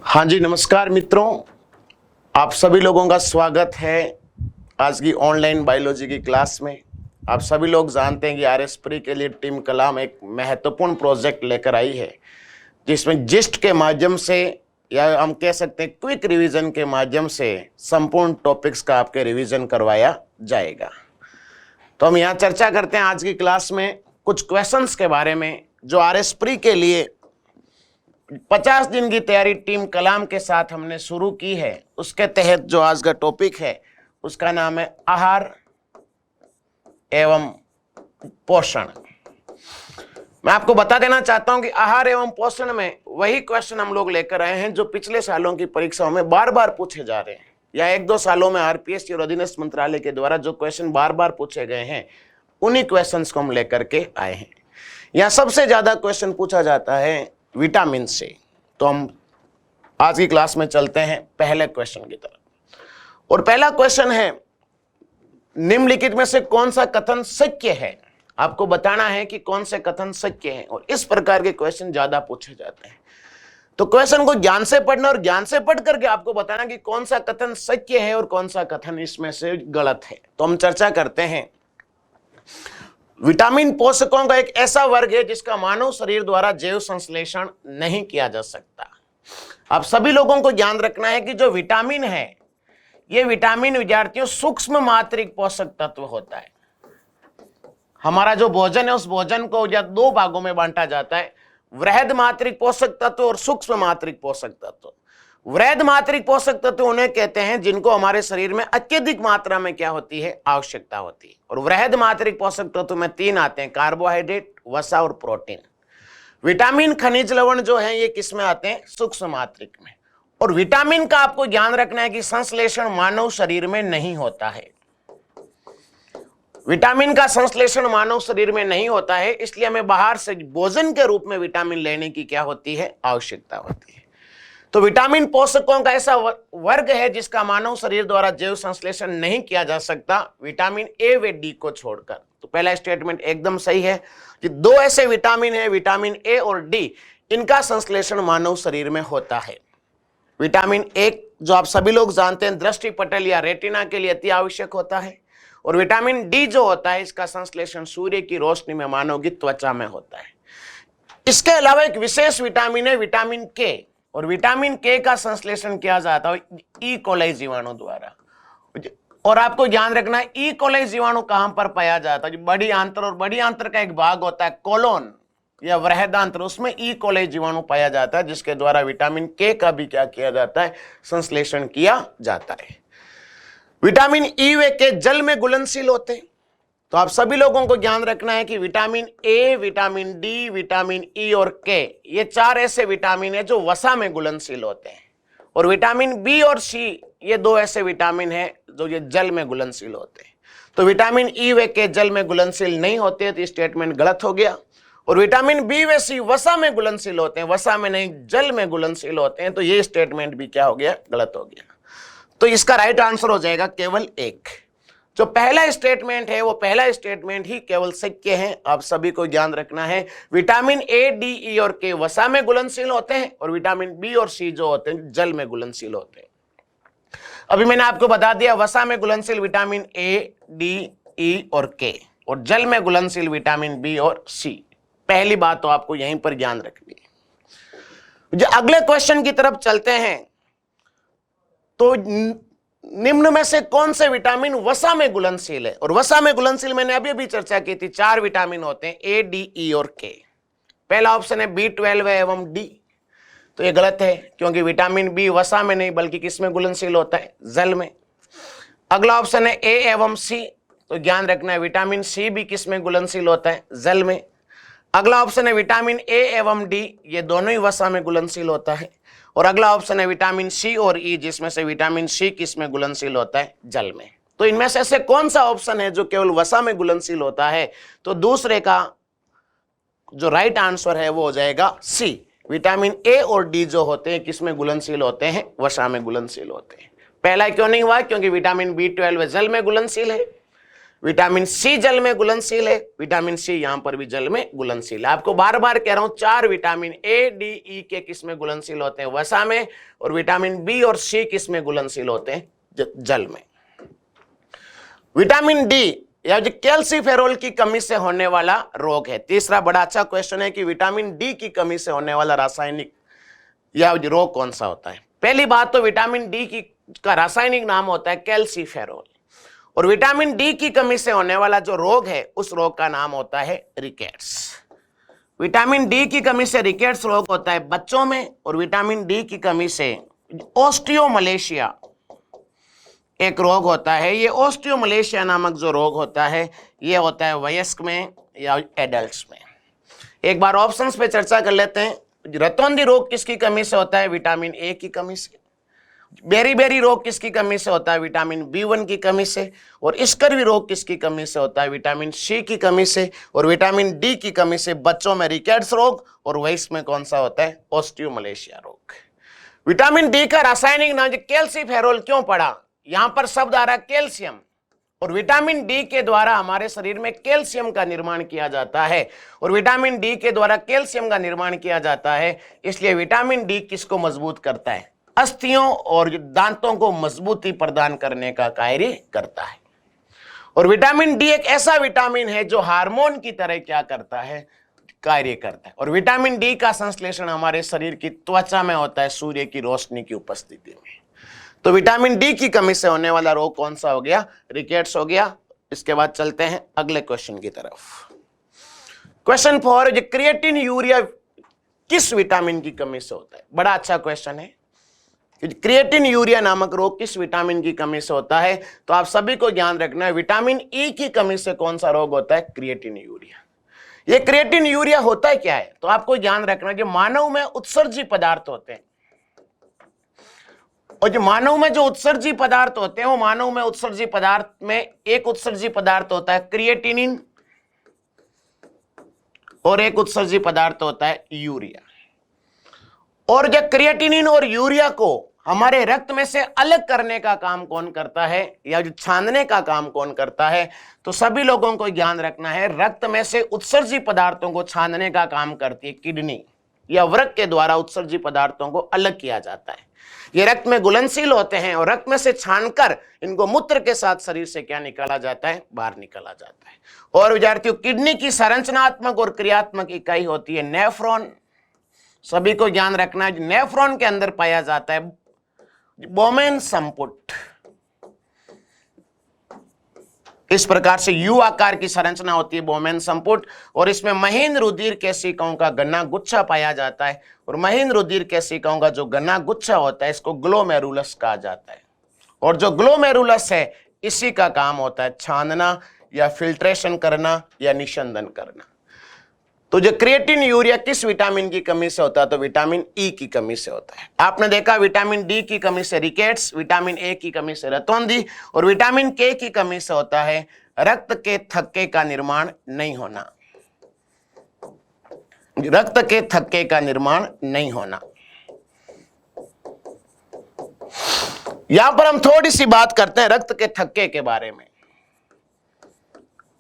हाँ जी, नमस्कार मित्रों। आप सभी लोगों का स्वागत है आज की ऑनलाइन बायोलॉजी की क्लास में। आप सभी लोग जानते हैं कि आरएस प्री के लिए टीम कलाम एक महत्वपूर्ण प्रोजेक्ट लेकर आई है, जिसमें जिस्ट के माध्यम से या हम कह सकते हैं क्विक रिवीजन के माध्यम से संपूर्ण टॉपिक्स का आपके रिवीजन करवाया जाएगा। तो हम यहाँ चर्चा करते हैं आज की क्लास में कुछ क्वेश्चंस के बारे में जो आरएस प्री के लिए 50 दिन की तैयारी टीम कलाम के साथ हमने शुरू की है। उसके तहत जो आज का टॉपिक है उसका नाम है आहार एवं पोषण। मैं आपको बता देना चाहता हूं कि आहार एवं पोषण में वही क्वेश्चन हम लोग लेकर आए हैं जो पिछले सालों की परीक्षाओं में बार बार पूछे जा रहे हैं, या एक दो सालों में आरपीएससी और अधीनस्थ मंत्रालय के द्वारा जो क्वेश्चन बार बार पूछे गए हैं उन्हीं क्वेश्चंस को हम लेकर के आए हैं। यहाँ सबसे ज्यादा क्वेश्चन पूछा जाता है विटामिन से। तो हम आज की क्लास में चलते हैं पहले क्वेश्चन की तरफ। और पहला क्वेश्चन है, निम्नलिखित में से कौन सा कथन सत्य है। आपको बताना है कि कौन से कथन सत्य हैं, और इस प्रकार के क्वेश्चन ज्यादा पूछे जाते हैं। तो क्वेश्चन को ज्ञान से पढ़ना और ज्ञान से पढ़ करके आपको बताना कि कौन सा कथन सत्य है और कौन सा कथन इसमें से गलत है। तो हम चर्चा करते हैं। विटामिन पोषकों का एक ऐसा वर्ग है जिसका मानव शरीर द्वारा जैव संश्लेषण नहीं किया जा सकता। आप सभी लोगों को ध्यान रखना है कि जो विटामिन है, ये विटामिन विद्यार्थियों सूक्ष्म मात्रिक पोषक तत्व होता है। हमारा जो भोजन है उस भोजन को या दो भागों में बांटा जाता है, वृहद मात्रिक पोषक तत्व और सूक्ष्म मात्रिक पोषक तत्व। वृहद मात्रिक पोषक तत्व उन्हें कहते हैं जिनको हमारे शरीर में अत्यधिक मात्रा में क्या होती है, आवश्यकता होती है। और वृहद मात्रिक पोषक तत्व में तीन आते हैं, कार्बोहाइड्रेट, वसा और प्रोटीन। विटामिन, खनिज, लवण जो है ये किस में आते हैं, सूक्ष्म मात्रिक में। और विटामिन का आपको ध्यान रखना है कि संश्लेषण मानव शरीर में नहीं होता है। विटामिन का संश्लेषण मानव शरीर में नहीं होता है, इसलिए हमें बाहर से भोजन के रूप में विटामिन लेने की क्या होती है, आवश्यकता होती है। तो विटामिन पोषकों का ऐसा वर्ग है जिसका मानव शरीर द्वारा जैव संश्लेषण नहीं किया जा सकता, विटामिन ए व डी को छोड़कर। तो पहला स्टेटमेंट एकदम सही है कि दो ऐसे विटामिन है, विटामिन ए और डी, इनका संश्लेषण मानव शरीर में होता है। विटामिन ए जो आप सभी लोग जानते हैं दृष्टि पटल या रेटिना के लिए अति आवश्यक होता है, और विटामिन डी जो होता है इसका संश्लेषण सूर्य की रोशनी में मानव की त्वचा में होता है। इसके अलावा एक विशेष विटामिन है विटामिन के, और विटामिन के का संश्लेषण किया जाता है ई कोलाई जीवाणु द्वारा। और आपको ध्यान रखना है ई कोलाई जीवाणु कहां पर पाया जाता है, बड़ी आंत्र, और बड़ी आंत्र का एक भाग होता है कोलोन या वृहदांत्र, उसमें ई कोलाई जीवाणु पाया जाता है जिसके द्वारा विटामिन के का भी क्या किया जाता है, संश्लेषण किया जाता है। विटामिन ई व के जल में घुलनशील होते हैं। तो आप सभी लोगों को ध्यान रखना है कि vitamin A, vitamin D, vitamin E और के, ये चार ऐसे विटामिन है जो वसा में घुलनशील होते हैं। और विटामिन बी और सी, ये दो ऐसे विटामिन है जो ये जल में घुलनशील होते हैं। तो विटामिन ई व के जल में घुलनशील नहीं होते, तो स्टेटमेंट गलत हो गया। और विटामिन बी व सी वसा में घुलनशील होते हैं, वसा में नहीं जल में घुलनशील होते हैं, तो ये स्टेटमेंट भी क्या हो गया, गलत हो गया। तो इसका राइट आंसर हो जाएगा केवल एक। जो पहला स्टेटमेंट है वो पहला स्टेटमेंट ही केवल सत्य है। आप सभी को ध्यान रखना है, विटामिन ए, डी, ई और के वसा में घुलनशील होते हैं, और विटामिन बी और सी जो होते हैं जल में घुलनशील होते हैं। अभी मैंने आपको बता दिया वसा में घुलनशील विटामिन ए, डी, ई और के, और जल में घुलनशील विटामिन बी और सी। पहली बात तो आपको यहीं पर ध्यान रखनी है। जो अगले क्वेश्चन की तरफ चलते हैं, तो निम्न में से कौन से विटामिन वसा में घुलनशील है। और वसा में घुलनशील मैंने अभी अभी चर्चा की थी, चार विटामिन होते हैं, ए, डी, ई और के। पहला ऑप्शन है बी12 एवं डी, तो ये गलत है क्योंकि विटामिन बी वसा में नहीं बल्कि किस में घुलनशील होता है, जल में। अगला ऑप्शन है ए एवं सी, तो ध्यान रखना है विटामिन सी भी किस में घुलनशील होता है, जल में। अगला ऑप्शन है विटामिन ए एवं डी, ये दोनों ही वसा में घुलनशील होता है। और अगला ऑप्शन है विटामिन सी और ई, जिसमें से विटामिन सी किस में घुलनशील होता है, जल में। तो इनमें से ऐसे कौन सा ऑप्शन है जो केवल वसा में घुलनशील होता है, तो दूसरे का जो राइट आंसर है वो हो जाएगा सी। विटामिन ए और डी जो होते हैं किस में घुलनशील होते हैं, वसा में घुलनशील होते हैं। पहला क्यों नहीं हुआ, क्योंकि विटामिन बी12 जल में घुलनशील है। विटामिन सी जल में घुलनशील है, विटामिन सी यहां पर भी जल में घुलनशील है। आपको बार बार कह रहा हूं, 4 विटामिन ए, डी, ई के किस में घुलनशील होते हैं? वसा में। और विटामिन बी और सी किस में घुलनशील होते हैं? जल में। विटामिन डी या जो कैल्सीफेरोल की कमी से होने वाला रोग है। तीसरा बड़ा अच्छा क्वेश्चन है कि विटामिन डी की कमी से होने वाला रासायनिक या रोग कौन सा होता है? पहली बात तो विटामिन डी का रासायनिक नाम होता है कैल्सीफेरोल, और विटामिन डी की कमी से होने वाला जो रोग है उस रोग का नाम होता है रिकेट्स। विटामिन डी की कमी से रिकेट्स रोग होता है बच्चों में, और विटामिन डी की कमी से ऑस्टियोमलेशिया एक रोग होता है। ये ऑस्टियोमलेशिया नामक जो रोग होता है ये होता है वयस्क में या एडल्ट्स में। एक बार ऑप्शंस पे चर्चा कर लेते हैं। रतौंधी रोग किसकी कमी से होता है? विटामिन ए की कमी से। बेरी रोग किसकी कमी से होता है? विटामिन B1 की कमी से। और स्कर्वी रोग किसकी कमी से होता है? विटामिन सी की कमी से। और विटामिन डी की कमी से बच्चों में रिकेट्स रोग, और वयस्क में कौन सा होता है? ऑस्टियोमलेशिया रोग। विटामिन डी का रासायनिक नाम कैल्सीफेरोल क्यों पड़ा? यहां पर शब्द आ रहा है कैल्शियम, और विटामिन डी के द्वारा हमारे शरीर में कैल्शियम का निर्माण किया जाता है, और विटामिन डी के द्वारा कैल्शियम का निर्माण किया जाता है। इसलिए विटामिन डी किसको मजबूत करता है? अस्थियों और दांतों को मजबूती प्रदान करने का कार्य करता है। और विटामिन डी एक ऐसा विटामिन है जो हार्मोन की तरह क्या करता है? कार्य करता है। और विटामिन डी का संश्लेषण हमारे शरीर की त्वचा में होता है सूर्य की रोशनी की उपस्थिति में। तो विटामिन डी की कमी से होने वाला रोग कौन सा हो गया? रिकेट्स हो गया। इसके बाद चलते हैं अगले क्वेश्चन की तरफ। क्वेश्चन 4, क्रिएटिन यूरिया किस विटामिन की कमी से होता है? बड़ा अच्छा क्वेश्चन है। क्रिएटिन यूरिया नामक रोग किस विटामिन की कमी से होता है? तो आप सभी को ध्यान रखना है, विटामिन ई की कमी से कौन सा रोग होता है? Creatine urea. ये क्रिएटिन यूरिया होता है क्या है? तो आपको ध्यान रखना है, जो मानव में उत्सर्जी पदार्थ होते हैं, और जो मानव में जो उत्सर्जी पदार्थ होते हैं, वो मानव में उत्सर्जी पदार्थ में एक उत्सर्जी पदार्थ होता है क्रिएटिनिन, और एक उत्सर्जी पदार्थ होता है यूरिया। और जब क्रिएटिनिन और यूरिया को हमारे रक्त में से अलग करने का काम कौन करता है, या जो छानने का काम कौन करता है? तो सभी लोगों को ध्यान रखना है, रक्त में से उत्सर्जी पदार्थों को छानने का काम करती है किडनी, या वृक्क के द्वारा उत्सर्जी पदार्थों को अलग किया जाता है। ये रक्त में घुलनशील होते हैं, और रक्त में से छानकर इनको मूत्र के साथ शरीर से क्या निकाला जाता है? बाहर निकाला जाता है। और विद्यार्थियों, किडनी की संरचनात्मक और क्रियात्मक इकाई होती है नेफ्रॉन। सभी को ध्यान रखना है, नेफ्रॉन के अंदर पाया जाता है बोमेन संपुट। इस प्रकार से यू आकार की संरचना होती है बोमेन संपुट, और इसमें महीन रुधिर केशिकाओं का घना गुच्छा पाया जाता है। और महीन रुधिर केशिकाओं का जो घना गुच्छा होता है इसको ग्लोमेरुलस कहा जाता है। और जो ग्लोमेरुलस है इसी का काम होता है छानना या फिल्ट्रेशन करना या निशंदन करना। तो जो क्रिएटिन यूरिया किस विटामिन की कमी से होता है? तो विटामिन ई की कमी से होता है। आपने देखा विटामिन डी की कमी से रिकेट्स, विटामिन ए की कमी से रतौंधी, और विटामिन के की कमी से होता है रक्त के थक्के का निर्माण नहीं होना। रक्त के थक्के का निर्माण नहीं होना। यहां पर हम थोड़ी सी बात करते हैं रक्त के थक्के के बारे में।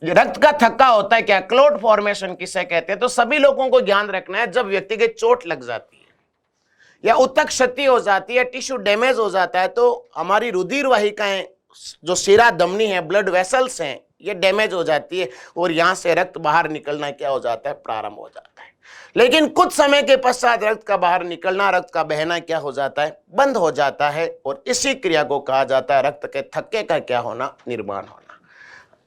रक्त का थक्का होता है क्या? क्लोट फॉर्मेशन किसे कहते हैं? तो सभी लोगों को ध्यान रखना है, जब व्यक्ति के चोट लग जाती है या उत्तक क्षति हो जाती है, टिश्यू डैमेज हो जाता है, तो हमारी रुधिर वाहिकाएं, जो शिरा धमनी है, ब्लड वेसल्स हैं, ये डैमेज हो जाती है, और यहां से रक्त बाहर निकलना क्या हो जाता है? प्रारंभ हो जाता है। लेकिन कुछ समय के पश्चात रक्त का बाहर निकलना, रक्त का बहना क्या हो जाता है? बंद हो जाता है, और इसी क्रिया को कहा जाता है रक्त के थक्के का क्या होना? निर्माण होना।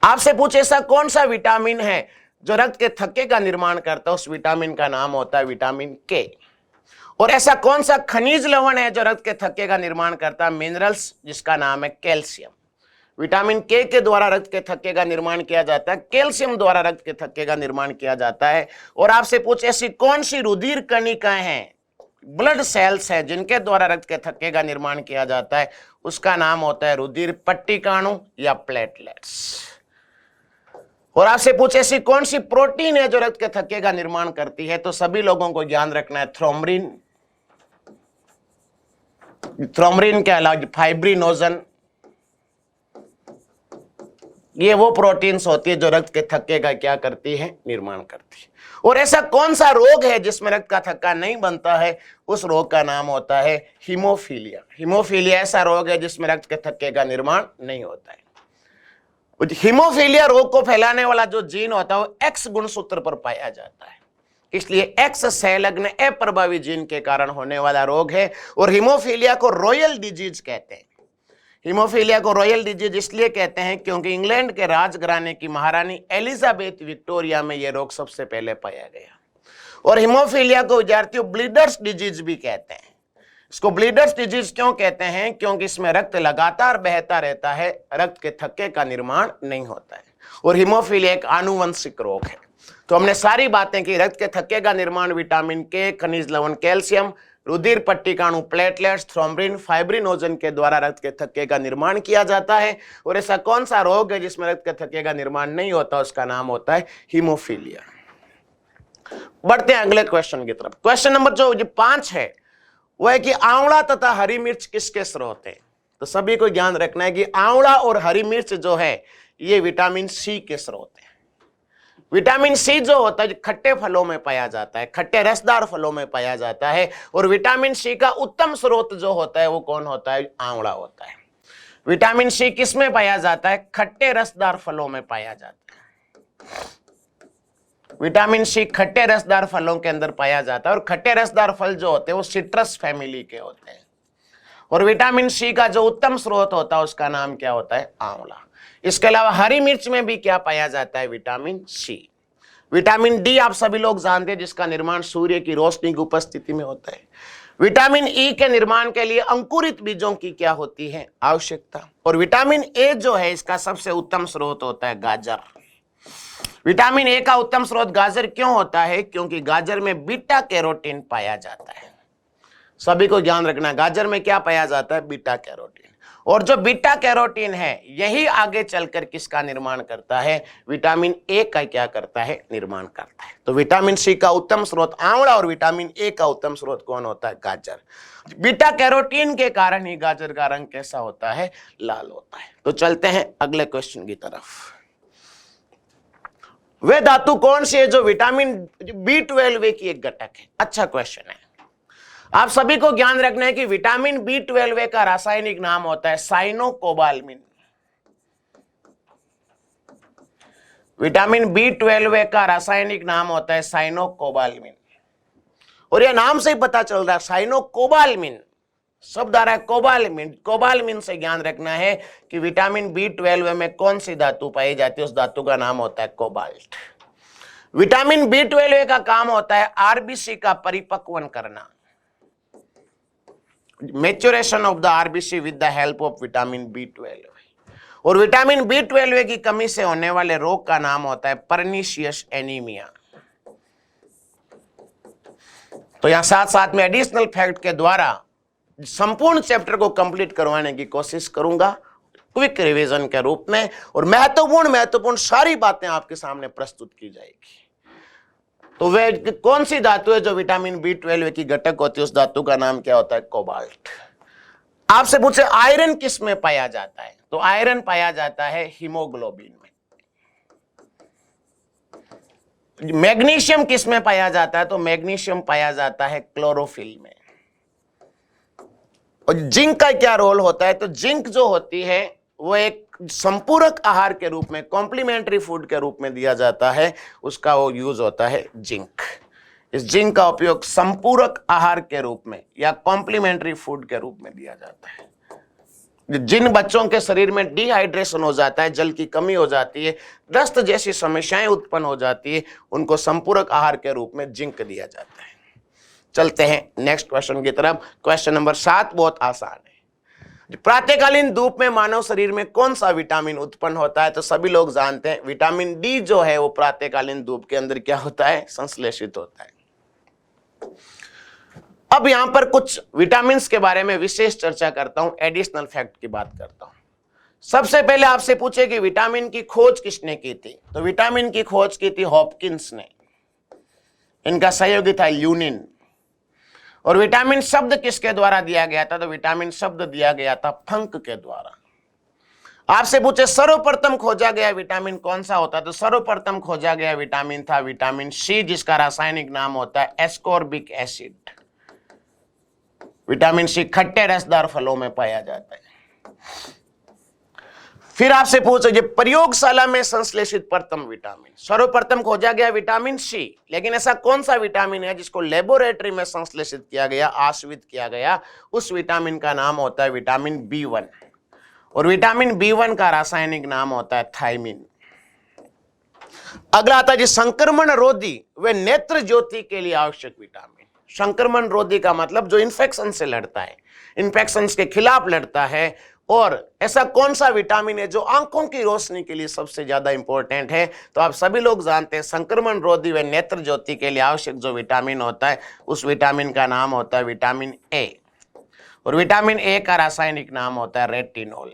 आपसे पूछे ऐसा कौन सा विटामिन है जो रक्त के थक्के का निर्माण करता है? उस विटामिन का नाम होता है विटामिन के। और ऐसा कौन सा खनिज लवण है जो रक्त के थक्के का निर्माण करता है? मिनरल्स, जिसका नाम है कैल्शियम। विटामिन के द्वारा रक्त के थक्के का निर्माण किया जाता है, कैल्शियम द्वारा रक्त के थक्के का निर्माण किया जाता है। और आपसे पूछे ऐसी कौन सी रुधिर कणिकाएं हैं, ब्लड सेल्स है, जिनके द्वारा रक्त के थक्के का निर्माण किया जाता है? उसका नाम होता है रुधिर पट्टिकाणु या प्लेटलेट्स। और आपसे पूछे ऐसी कौन सी प्रोटीन है जो रक्त के थक्के का निर्माण करती है? तो सभी लोगों को ध्यान रखना है थ्रोम्बिन, थ्रोम्बिन के अलावा फाइब्रिनोजन, ये वो प्रोटीन्स होती है जो रक्त के थक्के का क्या करती है, निर्माण करती है। और ऐसा कौन सा रोग है जिसमें रक्त का थक्का नहीं बनता है, उस रोग का नाम होता है हीमोफीलिया। हीमोफीलिया ऐसा रोग है जिसमें रक्त के थक्के का निर्माण नहीं होता है। हीमोफीलिया रोग को फैलाने वाला जो जीन होता है वो एक्स गुणसूत्र पर पाया जाता है, इसलिए एक्स संलग्न अप्रभावी जीन के कारण होने वाला रोग है। और हीमोफीलिया को रॉयल डिजीज कहते हैं। हीमोफीलिया को रॉयल डिजीज इसलिए कहते हैं क्योंकि इंग्लैंड के राजघराने की महारानी एलिजाबेथ विक्टोरिया में यह रोग सबसे पहले पाया गया। और हीमोफीलिया को विद्यार्थियों ब्लीडर्स डिजीज भी कहते हैं। इसको ब्लीडर्स डिजीज क्यों कहते हैं, क्योंकि इसमें रक्त लगातार बहता रहता है, रक्त के थक्के का निर्माण नहीं होता है। और हीमोफीलिया एक आनुवंशिक रोग है। तो हमने सारी बातें की, रक्त के थक्के का निर्माण विटामिन के, खनिज लवण कैल्शियम, रुधिर पट्टिकाणु प्लेटलेट्स, थ्रोम्बिन, फाइब्रिनोजन के द्वारा रक्त के थक्के का निर्माण किया जाता है। और ऐसा कौन सा रोग है जिसमें रक्त के थक्के का निर्माण नहीं होता, उसका नाम होता है हीमोफीलिया। बढ़ते हैं अगले क्वेश्चन की तरफ। क्वेश्चन नंबर जो 5 है वो है कि आंवला तथा हरी मिर्च किसके स्रोत है। तो सभी को ध्यान रखना है कि आंवला और हरी मिर्च जो है ये विटामिन सी के स्रोत है। विटामिन सी जो होता है खट्टे फलों में पाया जाता है, खट्टे रसदार फलों में पाया जाता है। और विटामिन सी का उत्तम स्रोत जो होता है वो कौन होता है, आंवला होता है। विटामिन सी किस में पाया जाता है, खट्टे रसदार फलों में पाया जाता है। विटामिन सी खट्टे रसदार फलों के अंदर पाया जाता है। और खट्टे रसदार फल जो होते हैं वो सिट्रस फैमिली के होते हैं। और विटामिन सी का जो उत्तम स्रोत होता है उसका नाम क्या होता है, आंवला। इसके अलावा हरी मिर्च में भी क्या पाया जाता है, विटामिन सी। विटामिन डी आप सभी लोग जानते हैं जिसका निर्माण सूर्य की रोशनी की उपस्थिति में होता है। विटामिन ई के निर्माण के लिए अंकुरित बीजों की क्या होती है, आवश्यकता। और विटामिन ए जो है इसका सबसे उत्तम स्रोत होता है गाजर। विटामिन ए का उत्तम स्रोत गाजर क्यों होता है, क्योंकि गाजर में बीटा कैरोटीन पाया जाता है। सभी को ध्यान रखना, गाजर में क्या पाया जाता है, बीटा कैरोटीन। और जो बीटा कैरोटीन है यही आगे चलकर किसका निर्माण करता है, विटामिन ए का क्या करता है, निर्माण करता है। तो विटामिन सी का उत्तम स्रोत आंवला और विटामिन ए का उत्तम स्रोत कौन होता है, गाजर। बीटा कैरोटीन के कारण ही गाजर का रंग कैसा होता है, लाल होता है। तो चलते हैं अगले क्वेश्चन की तरफ। वे धातु कौन सी है जो विटामिन B12 की एक घटक है। अच्छा क्वेश्चन है। आप सभी को ज्ञान रखना है कि विटामिन B12 का रासायनिक नाम होता है साइनोकोबाल्मिन। विटामिन B12 का रासायनिक नाम होता है साइनोकोबाल्मिन। और यह नाम से ही पता चल रहा है साइनोकोबाल्मिन शब्द आ रहा है कोबाल्मिन। कोबाल्मिन से ज्ञान रखना है कि विटामिन B12 में कौन सी धातु पाई जाती है, उस धातु का नाम होता है कोबाल्ट। विटामिन B12 का काम होता है आरबीसी का परिपक्वन करना, maturation of the RBC with the help of vitamin B12। और विटामिन B12 की कमी से होने वाले रोग का नाम होता है परनीशियस एनीमिया। तो यहां साथ साथ में एडिशनल फैक्ट के द्वारा संपूर्ण चैप्टर को कंप्लीट करवाने की कोशिश करूंगा क्विक रिवीजन के रूप में। और महत्वपूर्ण सारी बातें आपके सामने प्रस्तुत की जाएगी। तो वे कौन सी धातु है जो विटामिन B12 की घटक होती है, उस धातु का नाम क्या होता है, कोबाल्ट। आपसे पूछे आयरन किस में पाया जाता है, तो आयरन पाया जाता है हीमोग्लोबिन में। मैग्नीशियम किस में पाया जाता है, तो मैग्नीशियम पाया जाता है क्लोरोफिल में। और जिंक का क्या रोल होता है, तो जिंक जो होती है वो एक संपूरक आहार के रूप में, कॉम्प्लीमेंट्री फूड के रूप में दिया जाता है, उसका वो यूज होता है जिंक। इस जिंक का उपयोग संपूरक आहार के रूप में या कॉम्प्लीमेंट्री फूड के रूप में दिया जाता है। जिन बच्चों के शरीर में डिहाइड्रेशन हो जाता है, जल की कमी हो जाती है, दस्त जैसी समस्याएं उत्पन्न हो जाती है, उनको संपूरक आहार के रूप में जिंक दिया जाता है। चलते हैं नेक्स्ट क्वेश्चन की तरफ। क्वेश्चन नंबर 7 बहुत आसान है। प्रातःकालीन धूप में मानव शरीर में कौन सा विटामिन उत्पन्न होता है, तो सभी लोग जानते हैं विटामिन डी जो है वो प्रातःकालीन धूप के अंदर क्या होता है, संश्लेषित होता है। अब यहां पर कुछ विटामिन के बारे में विशेष चर्चा करता हूं, एडिशनल फैक्ट की बात करता हूं। सबसे पहले आपसे पूछे कि विटामिन की खोज किसने की थी, तो विटामिन की खोज की थी हॉपकिंस ने। इनका सहयोगी था ल्यूनिन। और विटामिन शब्द किसके द्वारा दिया गया था, तो विटामिन शब्द दिया गया था फंक के द्वारा। आपसे पूछे सर्वप्रथम खोजा गया विटामिन कौन सा होता है, तो सर्वप्रथम खोजा गया विटामिन था विटामिन सी, जिसका रासायनिक नाम होता है एस्कॉर्बिक एसिड। विटामिन सी खट्टे रसदार फलों में पाया जाता है। फिर आपसे पूछे प्रयोगशाला में संश्लेषित प्रथम विटामिन, सर्वप्रथम खोजा गया विटामिन सी, लेकिन ऐसा कौन सा विटामिन है जिसको लेबोरेटरी में संश्लेषित किया गया, आश्रित किया गया, उस विटामिन का नाम होता है विटामिन बी1, और विटामिन बी1 का रासायनिक नाम होता है थायमिन। अगला आता है संक्रमण रोधी व नेत्र ज्योति के लिए आवश्यक विटामिन। संक्रमण रोधी का मतलब जो इन्फेक्शन से लड़ता है, इन्फेक्शन के खिलाफ लड़ता है। और ऐसा कौन सा विटामिन है जो आंखों की रोशनी के लिए सबसे ज्यादा इंपॉर्टेंट है, तो आप सभी लोग जानते हैं संक्रमण रोधी व नेत्र ज्योति के लिए आवश्यक जो विटामिन होता है, उस विटामिन का नाम होता है विटामिन ए, और विटामिन ए का रासायनिक नाम होता है रेटिनॉल।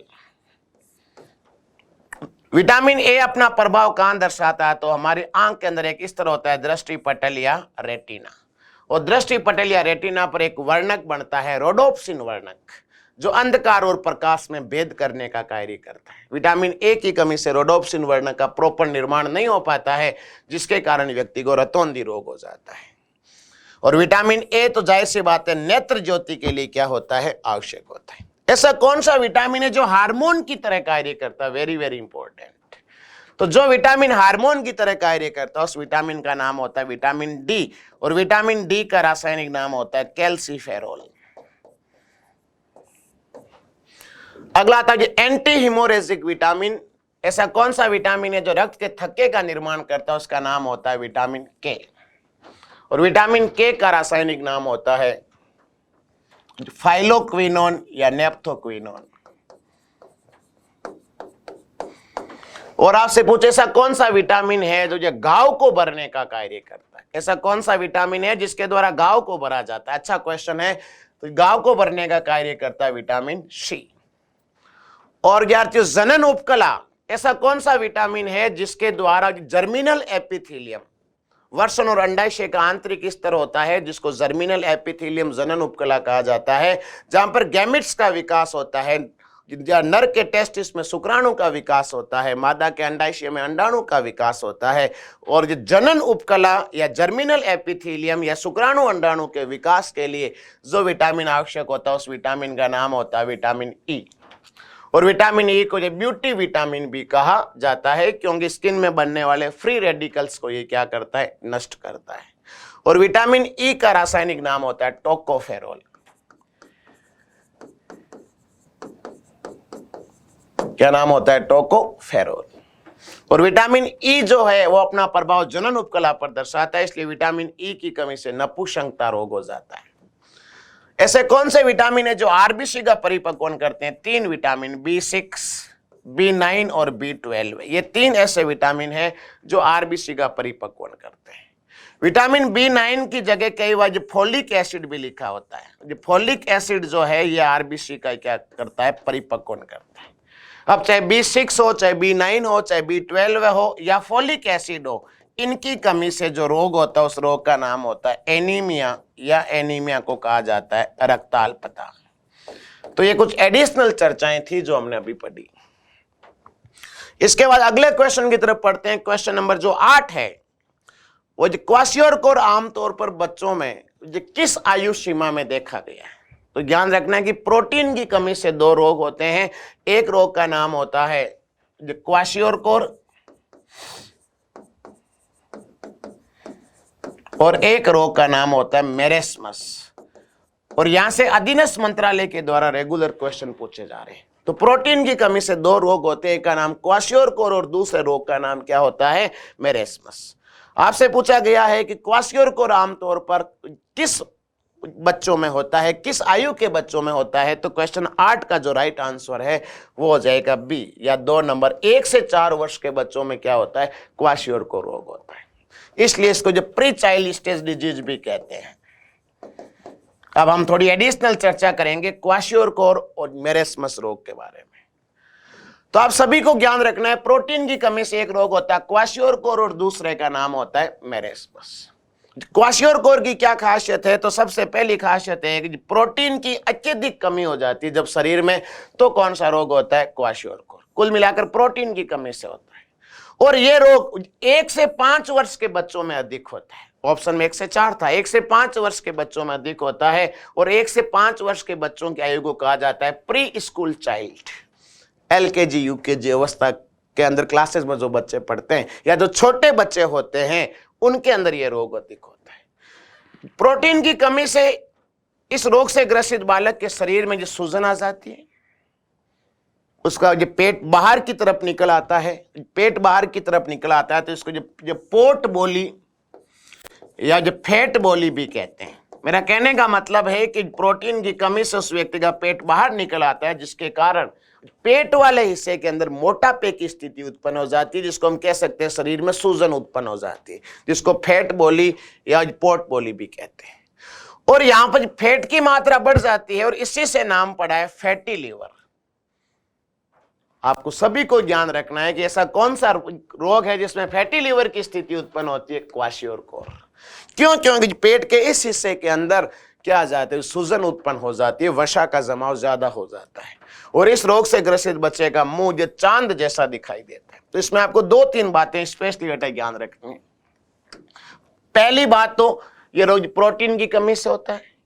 विटामिन ए अपना प्रभाव कहां दर्शाता है, तो हमारी आंख के अंदर एक स्तर होता है दृष्टि पटल या रेटिना, और दृष्टि पटल या रेटिना पर एक वर्णक बनता है रोडोप्सिन वर्णक, जो अंधकार और प्रकाश में भेद करने का कार्य करता है। विटामिन ए की कमी से रोडोप्सिन वर्णक का प्रॉपर निर्माण नहीं हो पाता है, जिसके कारण व्यक्ति को रतौंधी रोग हो जाता है। और विटामिन ए तो जाहिर सी बात है नेत्र ज्योति के लिए क्या होता है, आवश्यक होता है। ऐसा कौन सा विटामिन है जो हार्मोन की तरह कार्य करता है, वेरी वेरी इंपॉर्टेंट। तो जो विटामिन हार्मोन की तरह कार्य करता है उस विटामिन का नाम होता है विटामिन डी, और विटामिन डी का रासायनिक नाम होता है कैल्सिफेरॉल। अगला आता है एंटी हिमोरेजिक विटामिन। ऐसा कौन सा विटामिन है जो रक्त के थक्के का निर्माण करता है, उसका नाम होता है विटामिन के, और विटामिन के का रासायनिक नाम होता है फाइलोक्विनोन या नेप्थोक्विनोन। और आपसे पूछे ऐसा कौन सा विटामिन है जो घाव को भरने का कार्य करता है, ऐसा कौन सा विटामिन है जिसके द्वारा घाव को भरा जाता है, अच्छा क्वेश्चन है। तो घाव को भरने का कार्य करता है विटामिन सी। और विद्यार्थियों जनन उपकला, ऐसा कौन सा विटामिन है जिसके द्वारा जर्मिनल एपिथेलियम, वर्षण और अंडाशय का आंतरिक स्तर होता है, जिसको जर्मिनल एपिथेलियम जनन उपकला कहा जाता है, जहां पर गैमेट्स का विकास होता है, नर के टेस्टिस में शुक्राणु का विकास होता है, मादा के अंडाशय में अंडाणु का विकास होता है। और जो जनन उपकला या जर्मिनल एपिथेलियम या शुक्राणु अंडाणु के विकास के लिए जो विटामिन आवश्यक होता है, उस विटामिन का नाम होता है विटामिन ई। और विटामिन ई को ब्यूटी विटामिन भी कहा जाता है, क्योंकि स्किन में बनने वाले फ्री रेडिकल्स को ये क्या करता है, नष्ट करता है। और विटामिन ई का रासायनिक नाम होता है टोकोफेरोल। क्या नाम होता है, टोकोफेरोल। और विटामिन ई जो है वो अपना प्रभाव जनन उपकला पर दर्शाता है, इसलिए विटामिन ई की कमी से नपुंसकता रोग हो जाता है। ऐसे कौन से विटामिन है जो आरबीसी का परिपक्वन करते हैं, तीन विटामिन B6, B9 और B12। ये तीन ऐसे विटामिन हैं जो आरबीसी का परिपक्वन करते हैं। विटामिन B9 की जगह कई बार जो फोलिक एसिड भी लिखा होता है, जो फोलिक एसिड जो है ये आरबीसी का क्या करता है, परिपक्वन करता है। अब चाहे B6 हो, चाहे B9 हो, चाहे B12 हो या फोलिक एसिड हो, इनकी कमी से जो रोग होता है उस रोग का नाम होता है एनीमिया, या एनीमिया को कहा जाता है रक्ताल्पता। तो ये कुछ एडिशनल चर्चाएं थी जो हमने अभी पढ़ी। इसके बाद अगले क्वेश्चन की तरफ पढ़ते हैं। क्वेश्चन नंबर जो 8 है वो जो क्वाशियोरकोर आमतौर पर बच्चों में जो किस आयु सीमा में देखा गया है, तो ध्यान रखना है कि प्रोटीन की कमी से दो रोग होते हैं। एक रोग का नाम होता है जो क्वाशियोरकोर, और एक रोग का नाम होता है मेरेस्मस। और यहां से अधीनस्थ मंत्रालय के द्वारा रेगुलर क्वेश्चन पूछे जा रहे हैं। तो प्रोटीन की कमी से दो रोग होते हैं, एक का नाम क्वाशियोरकोर और दूसरे रोग का नाम क्या होता है, मेरेस्मस। आपसे पूछा गया है कि क्वाशियोरकोर आमतौर पर किस बच्चों में होता है, किस आयु के बच्चों में होता है, तो क्वेश्चन 8 का जो राइट आंसर है वो हो जाएगा बी, या 2 नंबर। 1 से 4 वर्ष के बच्चों में क्या होता है, क्वाशियोरकोर रोग होता है, इसलिए इसको जो प्री चाइल्ड स्टेज डिजीज भी कहते हैं। अब हम थोड़ी एडिशनल चर्चा करेंगे क्वाशियोरकोर और मेरेस्मस रोग के बारे में। तो आप सभी को ज्ञान रखना है, प्रोटीन की कमी से एक रोग होता है क्वाशियोरकोर और दूसरे का नाम होता है मेरेस्मस। क्वाशियोरकोर की क्या खासियत है, तो सबसे पहली खासियत है कि प्रोटीन की अत्यधिक कमी हो जाती है जब शरीर में, तो कौन सा रोग होता है, क्वाशियोरकोर। कुल मिलाकर प्रोटीन की कमी से होता है। और ये रोग 1 से 5 वर्ष के बच्चों में अधिक होता है। ऑप्शन में 1 से 4 था, 1 से 5 वर्ष के बच्चों में अधिक होता है। और 1 से 5 वर्ष के बच्चों की आयु को कहा जाता है pre school child. LKG UKG अवस्था के अंदर क्लासेस में जो बच्चे पढ़ते हैं या जो छोटे बच्चे होते हैं उनके अंदर यह रोग अधिक होता है। प्रोटीन की कमी से इस रोग से ग्रसित बालक के शरीर में जो सूजन आ जाती है, उसका जो पेट बाहर की तरफ निकल आता है, पेट बाहर की तरफ निकल आता है तो इसको जो पोट बोली या जो फैट बोली भी कहते हैं। मेरा कहने का मतलब है कि प्रोटीन की कमी से उस व्यक्ति का पेट बाहर निकल आता है, जिसके कारण पेट वाले हिस्से के अंदर मोटापे की स्थिति उत्पन्न हो जाती है, जिसको हम कह सकते हैं शरीर में सूजन उत्पन्न हो जाती है, जिसको फैट बोली या पोट बोली भी कहते हैं। और यहां पर फैट की मात्रा बढ़ जाती है और इसी से नाम पड़ा है फैटी लीवर। आपको सभी को ध्यान रखना है कि ऐसा कौन सा रोग है जिसमें फैटी लीवर की स्थिति उत्पन्न होती है, क्वाशियोरकोर। क्यों? क्योंकि पेट के इस हिस्से के अंदर क्या आ जाता है, सूजन उत्पन्न हो जाती है, वसा का जमाव ज्यादा हो जाता है और इस रोग से ग्रसित बच्चे का मुंह जो चांद जैसा दिखाई देता है। तो इसमें आपको 2-3 बातें स्पेशली बेटा ध्यान रखनी है। पहली बात तो ये रोग प्रोटीन की कमी से होता है।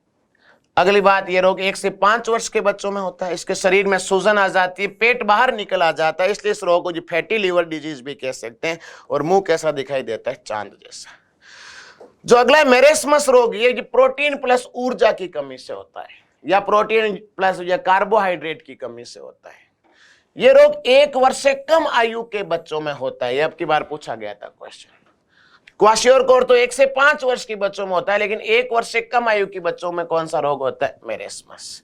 अगली बात, ये रोग 1 से 5 वर्ष के बच्चों में होता है। इसके शरीर में सूजन आ जाती है, पेट बाहर निकल आ जाता है, इसलिए इस रोग को जो फैटी लीवर डिजीज भी कह सकते हैं। और मुंह कैसा दिखाई देता है, चांद जैसा। जो अगला है मेरेस्मस रोग, ये जो प्रोटीन प्लस ऊर्जा की कमी से होता है या प्रोटीन प्लस या कार्बोहाइड्रेट की कमी से होता है। ये रोग 1 वर्ष से कम आयु के बच्चों में होता है। ये अब की बार पूछा गया था क्वेश्चन। क्वाशियोरकोर तो 1 से 5 वर्ष के बच्चों में होता है, लेकिन 1 वर्ष से कम आयु के बच्चों में कौन सा रोग होता है, मेरेस्मस।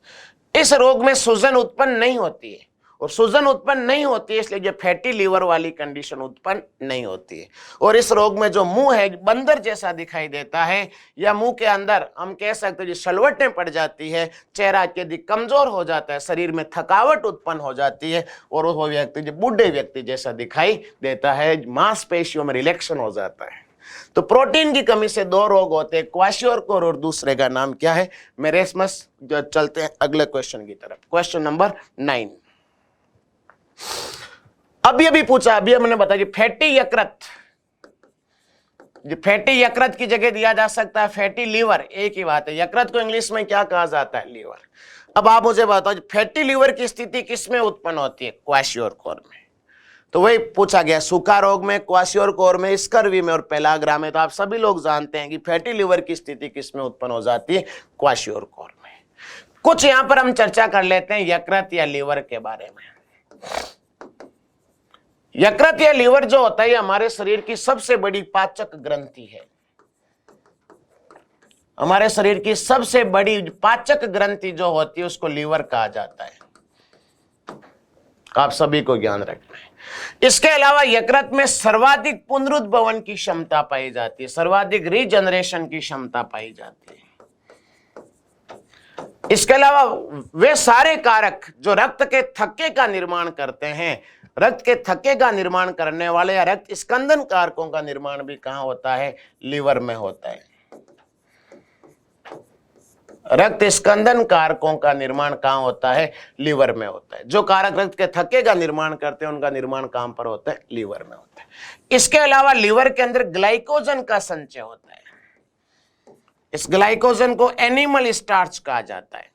इस रोग में सूजन उत्पन्न नहीं होती है और सूजन उत्पन्न नहीं होती है इसलिए जो फैटी लीवर वाली कंडीशन उत्पन्न नहीं होती है। और इस रोग में जो मुंह है बंदर जैसा दिखाई देता है या मुंह के अंदर हम कह सकते हैं जो सलवटें पड़ जाती है, चेहरा अत्यधिक कमजोर हो जाता है, शरीर में थकावट उत्पन्न हो जाती है और वो व्यक्ति जो बूढ़े व्यक्ति जैसा दिखाई देता है, मांसपेशियों में रिलैक्शन हो जाता है। तो प्रोटीन की कमी से 2 रोग होते हैं, क्वाशियोरकोर और दूसरे का नाम क्या है, मेरेस्मस। जो चलते हैं अगले क्वेश्चन की तरफ, क्वेश्चन नंबर 9। अभी पूछा, अभी हमने बताया कि फैटी यकृत, जो फैटी यकृत की जगह दिया जा सकता है फैटी लीवर, एक ही बात है। यकृत को इंग्लिश में क्या कहा जाता है, लीवर। अब आप मुझे बताओ फैटी लीवर की स्थिति किसमें उत्पन्न होती है, क्वाशियोरकोर में। तो वही पूछा गया, सूखा रोग में, क्वाशियोरकोर में, स्कर्वी में और पेलाग्रा में। तो आप सभी लोग जानते हैं कि फैटी लीवर की स्थिति किसमें उत्पन्न हो जाती है, क्वाशियोरकोर में। कुछ यहां पर हम चर्चा कर लेते हैं यकृत या लीवर के बारे में। यकृत या लीवर जो होता है हमारे शरीर की सबसे बड़ी पाचक ग्रंथि है। हमारे शरीर की सबसे बड़ी पाचक ग्रंथि जो होती है उसको लीवर कहा जाता है। आप सभी को ज्ञान रखना है। इसके अलावा यकृत में सर्वाधिक पुनरुद्भवन की क्षमता पाई जाती है, सर्वाधिक रीजनरेशन की क्षमता पाई जाती है। इसके अलावा वे सारे कारक जो रक्त के थक्के का निर्माण करते हैं, रक्त के थक्के का निर्माण करने वाले या रक्त स्कंदन कारकों का निर्माण भी कहां होता है, लीवर में होता है। रक्त स्कंदन कारकों का निर्माण कहां होता है, लीवर में होता है। जो कारक रक्त के थक्के का निर्माण करते हैं उनका निर्माण कहां पर होता है, लीवर में होता है। इसके अलावा लीवर के अंदर ग्लाइकोजन का संचय होता है। इस ग्लाइकोजन को एनिमल स्टार्च कहा जाता है।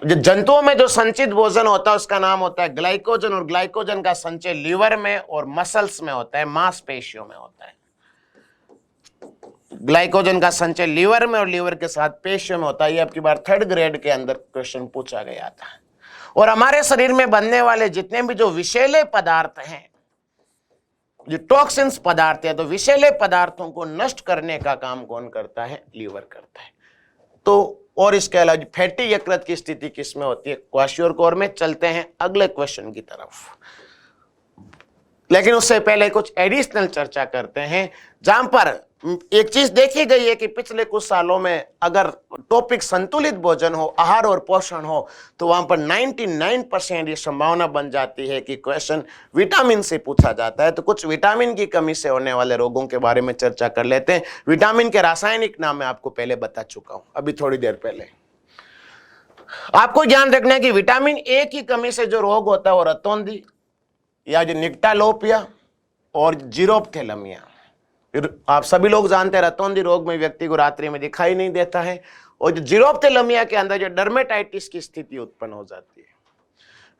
जो जंतुओं में जो संचित भोजन होता है उसका नाम होता है ग्लाइकोजन, और ग्लाइकोजन का संचय लीवर में और मसल्स में होता है, मांसपेशियों में होता है। ग्लाइकोजन का संचय लीवर में और लीवर के साथ पेशियों में होता है। ये आपकी बार 3rd ग्रेड के अंदर क्वेश्चन पूछा गया था। और हमारे शरीर में बनने वाले जितने भी जो विषैले पदार्थ हैं, जो टॉक्सिन्स पदार्थ है, तो विषैले पदार्थों को नष्ट करने का काम कौन करता है, लीवर करता है। तो और इसके अलावा फैटी यकृत की स्थिति किसमें होती है, क्वाशियोरकोर में। चलते हैं अगले क्वेश्चन की तरफ, लेकिन उससे पहले कुछ एडिशनल चर्चा करते हैं। जहां पर एक चीज देखी गई है कि पिछले कुछ सालों में अगर टॉपिक संतुलित भोजन हो, आहार और पोषण हो, तो वहां पर 99% ये संभावना बन जाती है कि क्वेश्चन विटामिन से पूछा जाता है। तो कुछ विटामिन की कमी से होने वाले रोगों के बारे में चर्चा कर लेते हैं। विटामिन के रासायनिक नाम मैं आपको पहले बता चुका हूं, अभी थोड़ी देर पहले। आपको ध्यान रखना है कि विटामिन ए की कमी से जो रोग होता है वो रतौंधी या जो निक्टालोपिया और जीरोप्थेलमिया। आप सभी लोग जानते हैं रतौंधी रोग में व्यक्ति को रात्रि में दिखाई नहीं देता है, और जो जीरोप्थेलमिया के अंदर जो डर्मेटाइटिस की स्थिति उत्पन्न हो जाती है।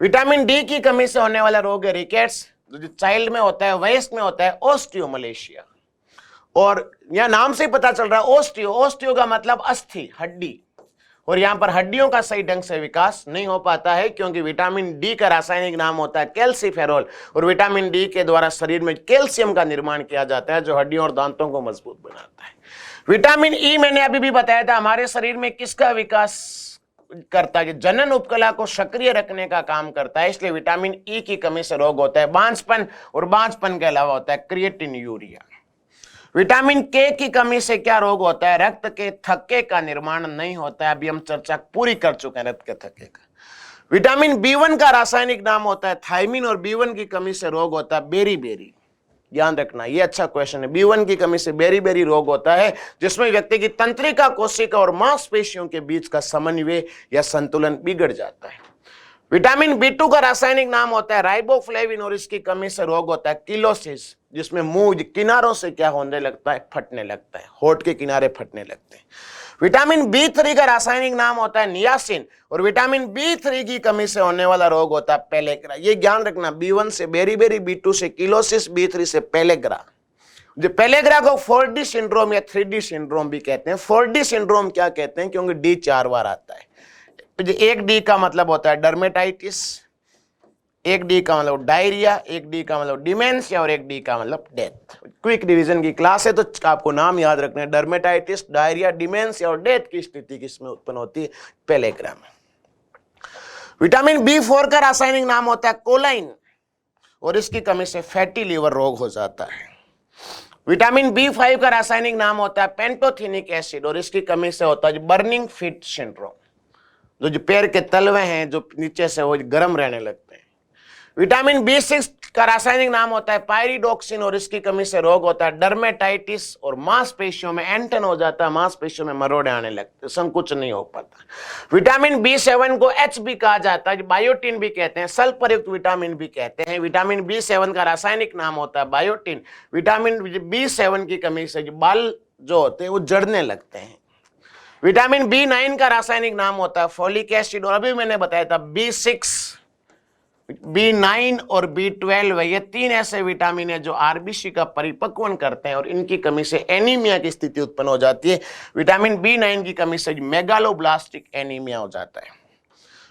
विटामिन डी की कमी से होने वाला रोग है रिकेट्स, जो चाइल्ड में होता है, वयस्क में होता है ओस्टियोमलेशिया। और यह नाम से ही पता चल रहा है ओस्टियो, ओस्टियो का मतलब अस्थि, हड्डी, और यहां पर हड्डियों का सही ढंग से विकास नहीं हो पाता है, क्योंकि विटामिन डी का रासायनिक नाम होता है कैल्सीफेरॉल, और विटामिन डी के द्वारा शरीर में कैल्शियम का निर्माण किया जाता है जो हड्डियों और दांतों को मजबूत बनाता है। विटामिन ई मैंने अभी भी बताया था हमारे शरीर में किसका विकास करता है, जनन उपकला को सक्रिय रखने का काम करता है, इसलिए विटामिन ई की कमी से रोग होता है बांझपन, और बांझपन के अलावा होता है क्रिएटिन यूरिया। विटामिन के की कमी से क्या रोग होता है, रक्त के थक्के का निर्माण नहीं होता है, अभी हम चर्चा पूरी कर चुके हैं रक्त के थक्के का। विटामिन बी1 का रासायनिक नाम होता है थायमिन, और बी1 की कमी से रोग होता है बेरी-बेरी। ध्यान रखना, ये अच्छा क्वेश्चन है। बी1 की कमी से बेरी-बेरी रोग होता है, जिसमें व्यक्ति की तंत्रिका, कोशिका और मांसपेशियों के बीच का समन्वय या संतुलन बिगड़ जाता है। विटामिन बी2 का रासायनिक नाम होता है राइबोफ्लेविन, और इसकी कमी से रोग होता है किलोसिस, जिसमें मुंह किनारों से क्या होने लगता है, फटने लगता है, होठ के किनारे फटने लगते हैं। विटामिन बी3 का रासायनिक नाम होता है नियासिन, और विटामिन बी3 की कमी से होने वाला रोग होता है पेलेग्रा। ये ज्ञान रखना, बी1 से बेरी-बेरी, बी2 से किलोसिस, बी3 से पेलेग्रा। जो पेलेग्रा को 4D सिंड्रोम या 3D सिंड्रोम भी कहते हैं। 4D सिंड्रोम क्या कहते हैं, क्योंकि डी 4 बार आता है। एक डी का मतलब होता है डर्मेटाइटिस, एक डी का मतलब डायरिया, एक डी का मतलब डिमेंशिया, और एक डी का मतलब डेथ। क्विक रिवीजन की क्लास है तो आपको नाम याद रखना है, डर्मेटाइटिस, डायरिया, डिमेंशिया और डेथ की स्थिति किसमें उत्पन्न होती है, पेलेग्रा में। विटामिन बी4 का रासायनिक नाम होता है कोलाइन, और इसकी कमी से फैटी लीवर रोग हो जाता है। विटामिन बी5 का रासायनिक नाम होता है पेंटोथेनिक एसिड, और इसकी कमी से होता है बर्निंग फीट सिंड्रोम, जो पैर के तलवे हैं जो नीचे से वो गर्म रहने लगते हैं। विटामिन बी6 का रासायनिक नाम होता है पायरिडोक्सिन, और इसकी कमी से रोग होता है डर्मेटाइटिस, और मांसपेशियों में एंटन हो जाता है, मांसपेशियों में मरोड़े आने लगते हैं, संकुचन नहीं हो पाता। विटामिन बी7 को एच भी कहा जाता है, बायोटिन भी कहते हैं, सल्फर युक्त विटामिन भी कहते हैं। विटामिन बी7 का रासायनिक नाम होता है बायोटिन। विटामिन बी7 की कमी से बाल जो होते हैं वो जड़ने लगते हैं। विटामिन बी9 का रासायनिक नाम होता है फोलिक एसिड, और अभी मैंने बताया था बी6, बी9 और बी12, ये 3 ऐसे विटामिन है जो आरबीसी का परिपक्वन करते हैं, और इनकी कमी से एनीमिया की स्थिति उत्पन्न हो जाती है। विटामिन बी9 की कमी से मेगालोब्लास्टिक एनीमिया हो जाता है।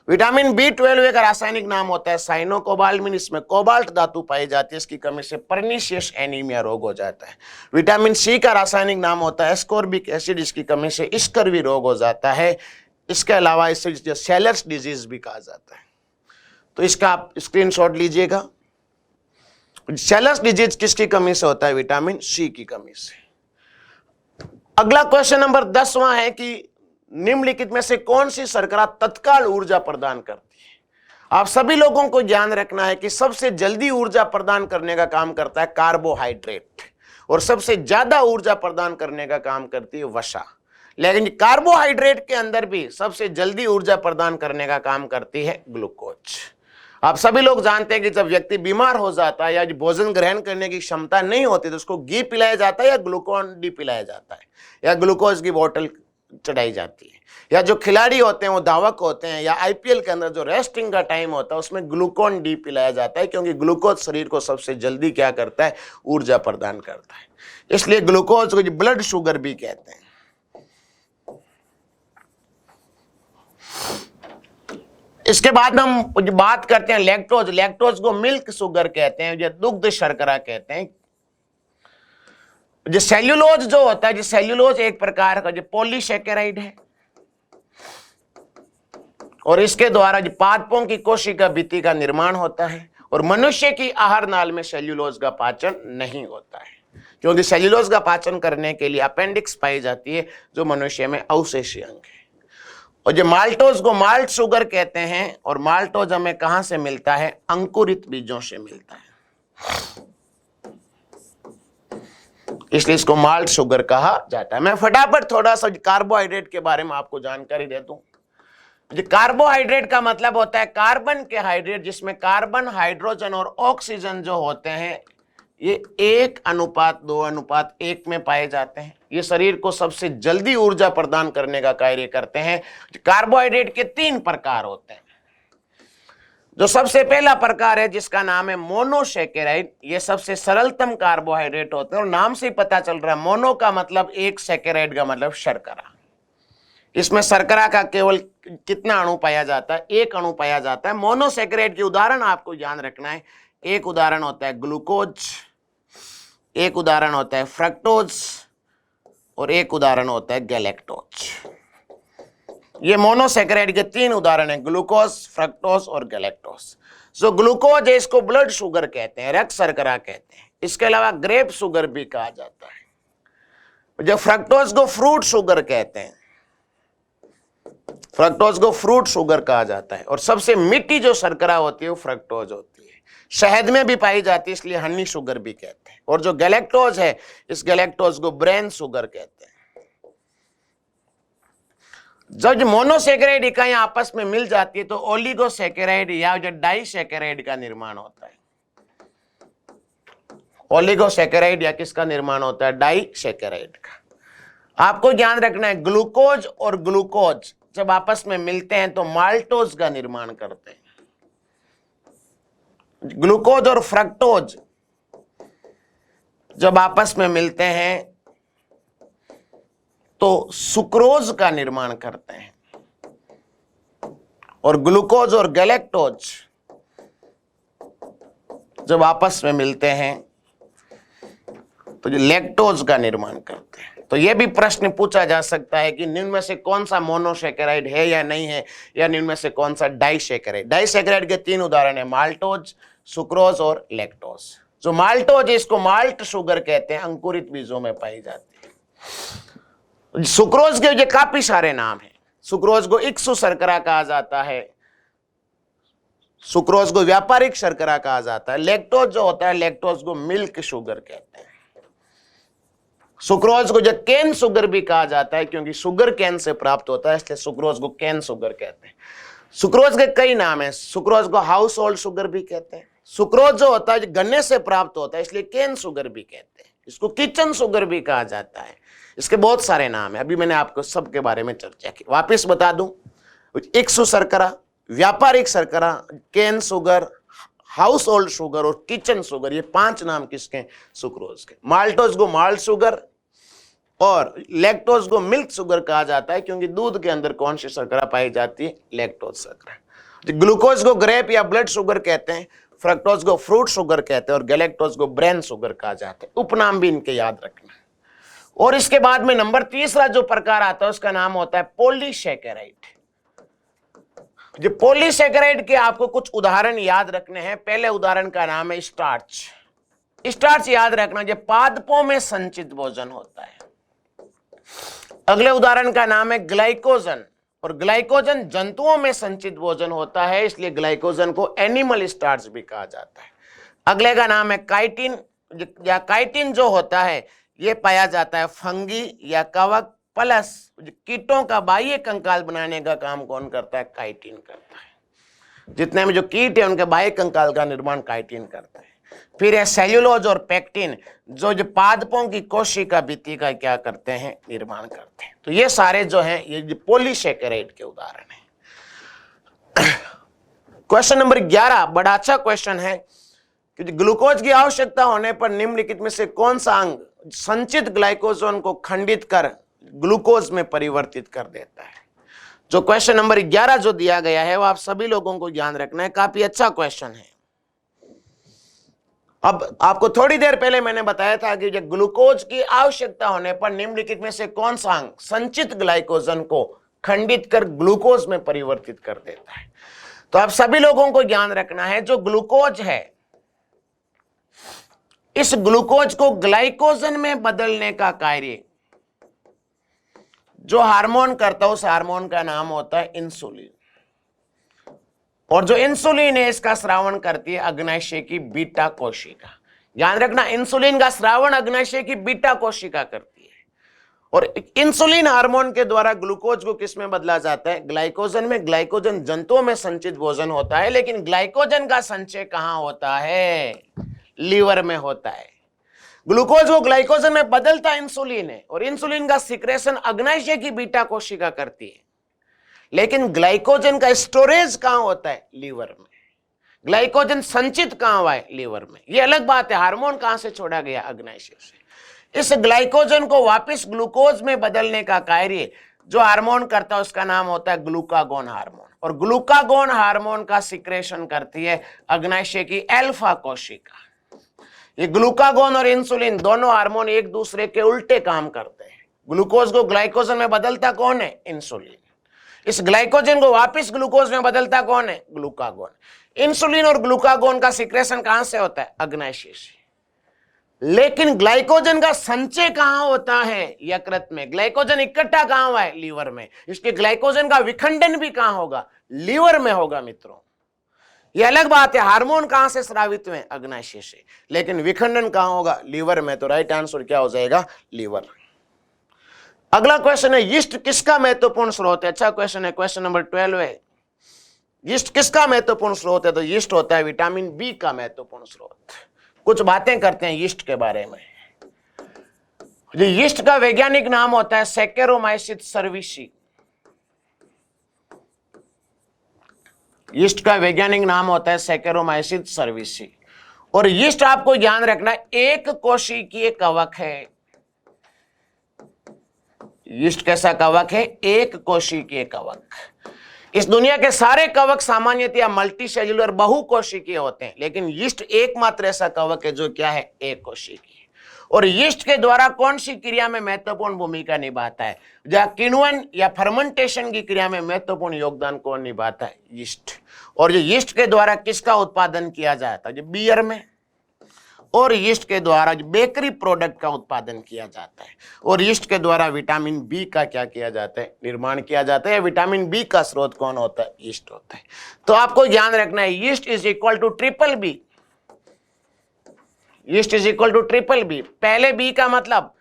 विटामिन बी12 का रासायनिक नाम होता है साइनोकोबाल्मिन, इसमें कोबाल्ट धातु पाई जाती है, इसकी कमी से पर्निशियस एनीमिया रोग हो जाता है। विटामिन सी का रासायनिक नाम होता है एस्कॉर्बिक एसिड, इसकी कमी से स्कर्वी रोग हो जाता है। इसके अलावा इसे सेलर्स डिजीज भी कहा जाता है, तो इसका आप स्क्रीनशॉट लीजिएगा। सेलर्स डिजीज किसकी कमी से होता है, विटामिन सी की कमी से। अगला क्वेश्चन नंबर 10वां है कि निम्नलिखित में से कौन सी शर्करा तत्काल ऊर्जा प्रदान करती है। आप सभी लोगों को ध्यान रखना है कि सबसे जल्दी ऊर्जा प्रदान करने का काम करता है कार्बोहाइड्रेट, और सबसे ज्यादा ऊर्जा प्रदान करने का काम करती है वसा। लेकिन कार्बोहाइड्रेट के अंदर भी सबसे जल्दी ऊर्जा प्रदान करने का काम करती है ग्लूकोज। आप सभी लोग जानते हैं कि जब व्यक्ति बीमार हो जाता है या भोजन ग्रहण करने की क्षमता नहीं होती तो उसको घी पिलाया जाता है या ग्लूकोन डी पिलाया जाता है, या ग्लूकोज की बोतल चढ़ाई जाती है। या जो खिलाड़ी होते हैं वो धावक होते हैं, या आईपीएल के अंदर जो रेस्टिंग का टाइम होता है उसमें ग्लूकोन डी पिलाया जाता है, क्योंकि ग्लूकोज शरीर को सबसे जल्दी क्या करता है, ऊर्जा प्रदान करता है। इसलिए ग्लूकोज को ब्लड शुगर भी कहते हैं। इसके बाद हम बात करते हैं लैक्टोज। लैक्टोज को मिल्क शुगर कहते हैं, या दुग्ध शर्करा कहते हैं। जो सेल्यूलोज जो होता है, जो सेल्यूलोज एक प्रकार का जो पॉलीसेकेराइड है, और इसके द्वारा जो पादपों की कोशिका भित्ति का निर्माण होता है, और मनुष्य की आहार नाल में सेल्यूलोज का पाचन नहीं होता है, क्योंकि सेल्यूलोज का पाचन करने के लिए अपेंडिक्स पाई जाती है, जो मनुष्य में अवशेषीय अंग है। और जो माल्टोज को माल्ट शुगर कहते हैं, और माल्टोज हमें कहां से मिलता है, अंकुरित बीजों से मिलता है, इसलिए इसको माल्ट शुगर कहा जाता है। मैं फटाफट थोड़ा सा कार्बोहाइड्रेट के बारे में आपको जानकारी दे दूं। कार्बोहाइड्रेट का मतलब होता है कार्बन के हाइड्रेट, जिसमें कार्बन, हाइड्रोजन और ऑक्सीजन जो होते हैं ये 1:2:1 में पाए जाते हैं। ये शरीर को सबसे जल्दी ऊर्जा प्रदान करने का कार्य करते हैं। कार्बोहाइड्रेट के 3 प्रकार होते हैं। जो सबसे पहला प्रकार है जिसका नाम है मोनोसैकेराइड, ये सबसे सरलतम कार्बोहाइड्रेट होते हैं और नाम से ही पता चल रहा है मोनो का मतलब एक, सैकेराइड का मतलब शर्करा। इसमें शर्करा का केवल कितना अणु पाया जाता है? 1 अणु पाया जाता है। मोनोसैकेराइड के उदाहरण आपको ध्यान रखना है। एक उदाहरण होता है ग्लूकोज, एक उदाहरण होता है फ्रक्टोज और एक उदाहरण होता है गैलेक्टोज। ये मोनोसैकेराइड के 3 उदाहरण हैं, ग्लूकोज, फ्रक्टोज और गैलेक्टोज। जो ग्लूकोज है इसको ब्लड शुगर कहते हैं, रक्त शर्करा कहते हैं। इसके अलावा ग्रेप शुगर भी कहा जाता है। जो फ्रक्टोज को फ्रूट शुगर कहते हैं, फ्रक्टोज को फ्रूट शुगर कहा जाता है। और सबसे मीठी जो शर्करा होती है वो फ्रक्टोज होती है, शहद में भी पाई जाती है, इसलिए हनी शुगर भी कहते हैं। और जो गैलेक्टोज है, इस गैलेक्टोज को ब्रेन शुगर कहते हैं। जब मोनोसैकेराइड इकाइयां आपस में मिल जाती है तो ओलिगोसैकेराइड या जो डाइसैकेराइड का निर्माण होता है। ओलिगोसैकेराइड या किसका निर्माण होता है? डाइसैकेराइड का। आपको ध्यान रखना है ग्लूकोज और ग्लूकोज जब आपस में मिलते हैं तो माल्टोज का निर्माण करते हैं। ग्लूकोज और फ्रक्टोज जब आपस में मिलते हैं तो सुक्रोज का निर्माण करते हैं। और ग्लूकोज और गैलेक्टोज जब आपस में मिलते हैं तो लैक्टोज का निर्माण करते हैं। तो यह भी प्रश्न पूछा जा सकता है कि निम्न में से कौन सा मोनोसैकेराइड है या नहीं है, या निम्न में से कौन सा डाइसैकेराइड। डाइसैकेराइड के 3 उदाहरण है, माल्टोज, सुक्रोज और लैक्टोज। जो माल्टोज है इसको माल्ट शुगर कहते हैं, अंकुरित बीजों में पाई जाती है। सुक्रोज के ये काफी सारे नाम हैं। सुक्रोज को इक्सु शर्करा कहा जाता है, सुक्रोज को व्यापारिक शर्करा कहा जाता है। लैक्टोज जो होता है, लैक्टोज को मिल्क शुगर कहते हैं। सुक्रोज को जो केन शुगर भी कहा जाता है, क्योंकि शुगर केन से प्राप्त होता है, इसलिए सुक्रोज को केन शुगर कहते हैं। सुक्रोज के कई नाम हैं। सुक्रोज को हाउस होल्ड शुगर भी कहते हैं। सुक्रोज जो होता है गन्ने से प्राप्त होता है, इसलिए केन शुगर भी कहते हैं। इसको किचन शुगर भी कहा जाता है। इसके बहुत सारे नाम है, अभी मैंने आपको सबके बारे में चर्चा की। वापिस बता दूं, इक्सु शर्करा, व्यापारिक शर्करा, cane sugar, household sugar और किचन शुगर, ये 5 नाम किसके? सुक्रोज के। माल्टोज को माल्ट शुगर और लैक्टोज को मिल्क शुगर कहा जाता है, क्योंकि दूध के अंदर कौन सी शर्करा पाई जाती है? लैक्टोज शर्करा। ग्लूकोज को ग्रेप या ब्लड शुगर कहते हैं, फ्रक्टोज को फ्रूट शुगर कहते हैं और गैलेक्टोज को ब्रेन शुगर कहा जाता है। उपनाम भी इनके याद रखना। और इसके बाद में नंबर 3 जो प्रकार आता है उसका नाम होता है पॉलीसैकेराइड। जो पॉलीसैकेराइड के आपको कुछ उदाहरण याद रखने हैं। पहले उदाहरण का नाम है स्टार्च। स्टार्च याद रखना, जो पादपों में संचित भोजन होता है। अगले उदाहरण का नाम है ग्लाइकोजन, और ग्लाइकोजन जंतुओं में संचित भोजन होता है, इसलिए ग्लाइकोजन को एनिमल स्टार्च भी कहा जाता है। अगले का नाम है काइटिन, या काइटिन जो होता है यह पाया जाता है फंगी या कवक प्लस कीटों का बाह्य कंकाल बनाने का काम कौन करता है? काइटिन करता है। जितने में जो कीट है उनके बाह्य कंकाल का निर्माण काइटिन करता है। फिर है सेल्यूलोज और पेक्टिन, जो पादपों की कोशिका भित्ति का क्या करते हैं? निर्माण करते हैं। तो ये सारे जो हैं ये पॉलीसैकेराइड के उदाहरण हैं। क्वेश्चन नंबर 11 बड़ा अच्छा क्वेश्चन है कि ग्लूकोज की आवश्यकता होने पर निम्नलिखित में से कौन सा अंग संचित ग्लाइकोजन को खंडित कर ग्लूकोज में परिवर्तित कर देता है? जो क्वेश्चन नंबर 11 जो दिया गया है वो आप सभी लोगों को ध्यान रखना है, काफी अच्छा क्वेश्चन है। अब आपको थोड़ी देर पहले मैंने बताया था कि जब ग्लूकोज की आवश्यकता होने पर निम्नलिखित में से कौन सा अंग संचित ग्लाइकोजन को खंडित कर ग्लूकोज में परिवर्तित कर देता है। तो आप सभी लोगों को ध्यान रखना है, जो ग्लूकोज है इस ग्लूकोज को ग्लाइकोजन में बदलने का कार्य जो हार्मोन करता है उस हार्मोन का नाम होता है इंसुलिन। और जो इंसुलिन है इसका स्रावन करती है अग्नाशय की बीटा कोशिका। ध्यान रखना, इंसुलिन का स्रावन अग्नाशय की बीटा कोशिका करती है। और इंसुलिन हार्मोन के द्वारा ग्लूकोज को किस में बदला जाता है? ग्लाइकोजन में। ग्लाइकोजन जंतुओं में संचित भोजन होता है, लेकिन ग्लाइकोजन का संचय कहां होता है? लीवर में होता है। ग्लूकोज को ग्लाइकोजन में बदलता इंसुलिन है, और इंसुलिन का सिक्रेशन अग्नाशय की बीटा कोशिका करती है, लेकिन ग्लाइकोजन का स्टोरेज कहां होता है? लीवर में। ग्लाइकोजन संचित कहां हुआ है? लीवर में। यह अलग बात है, हार्मोन कहां से छोड़ा गया? अग्नाशय से। इस ग्लाइकोजन को वापस ग्लूकोज में बदलने का कार्य जो हार्मोन करता है उसका नाम होता है ग्लूकागोन हार्मोन, और ग्लूकागोन हार्मोन का सिक्रेशन करती है अग्नाशय की अल्फा कोशिका। ये ग्लूकागोन और इंसुलिन दोनों हार्मोन एक दूसरे के उल्टे काम करते हैं। ग्लूकोज को ग्लाइकोजन में बदलता कौन है? इंसुलिन। इस ग्लाइकोजन को वापस ग्लूकोज में बदलता कौन है? ग्लूकागोन। इंसुलिन और ग्लूकागोन का सिक्रेशन कहां से होता है? अग्नाशय से। लेकिन ग्लाइकोजन का संचय कहां होता है? यकृत में। ग्लाइकोजन इकट्ठा कहां हुआ है? लीवर में। इसके ग्लाइकोजन का विखंडन भी कहां होगा? लीवर में होगा मित्रों। यह अलग बात है, हार्मोन कहां से स्रावित हुए? अग्नाशय से, लेकिन विखंडन कहां होगा? लीवर में। तो राइट आंसर क्या हो जाएगा? लीवर। अगला क्वेश्चन है, यीस्ट किसका महत्वपूर्ण स्रोत है? अच्छा क्वेश्चन है, क्वेश्चन नंबर 12 है, यीस्ट किसका महत्वपूर्ण स्रोत है? तो यीस्ट होता है विटामिन बी का महत्वपूर्ण स्रोत। कुछ बातें करते हैं यीस्ट के बारे में। यीस्ट का वैज्ञानिक नाम होता है सैकेरोमाइसिस सर्विसी। यीस्ट का वैज्ञानिक नाम होता है सैकेरोमाइसिस सर्विसी। और यीस्ट आपको ध्यान रखना एक कोशिकीय कवक है। यीस्ट कैसा कवक है? एक कोशिकीय कवक। इस दुनिया के सारे कवक सामान्यतया मल्टी सेल्यूलर बहुकोशिकीय होते हैं, लेकिन यीस्ट एकमात्र ऐसा कवक है जो क्या है? एक कोशिकीय। और यीस्ट के द्वारा कौन सी क्रिया में महत्वपूर्ण भूमिका निभाता है? जहां किण्वन या फर्मेंटेशन की क्रिया में महत्वपूर्ण योगदान कौन निभाता है? यीस्ट। और ये यीस्ट के द्वारा किसका उत्पादन किया जाता है? बियर में। और यीस्ट के द्वारा बेकरी प्रोडक्ट का उत्पादन किया जाता है। और यीस्ट के द्वारा विटामिन बी का क्या किया जाता है? निर्माण किया जाता है। विटामिन बी का स्रोत कौन होता है? यीस्ट होता है। तो आपको ध्यान रखना है, yeast is equal to triple B. Yeast is equal to triple B. पहले बी का मतलब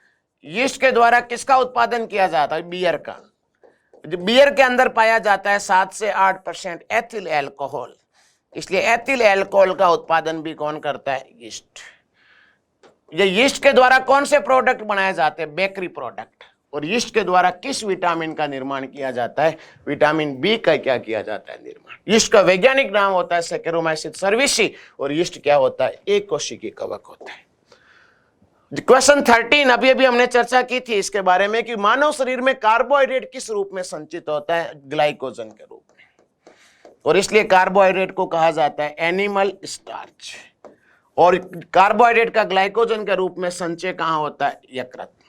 यीस्ट के द्वारा किसका उत्पादन किया जाता है? बियर का। बियर के अंदर पाया जाता है 7 से 8% एथिल एल्कोहल, इसलिए एथिल एल्कोहल का उत्पादन भी कौन करता है? यीस्ट। ये यीस्ट के द्वारा कौन से प्रोडक्ट बनाए जाते हैं? Bakery product. और यीस्ट के द्वारा किस विटामिन का निर्माण किया जाता है? विटामिन बी का क्या किया जाता है? निर्माण। यीस्ट का वैज्ञानिक नाम होता है सैकेरोमाइसिस सर्विसी। और यीस्ट क्या होता है? एक कोशिकीय कवक होता है। क्वेश्चन 13 अभी अभी हमने चर्चा की थी इसके बारे में कि मानव शरीर में कार्बोहाइड्रेट किस रूप में संचित होता है? ग्लाइकोजन के रूप में। और इसलिए कार्बोहाइड्रेट को कहा जाता है एनिमल स्टार्च। और कार्बोहाइड्रेट का ग्लाइकोजन के रूप में संचय कहां होता है? यकृत में।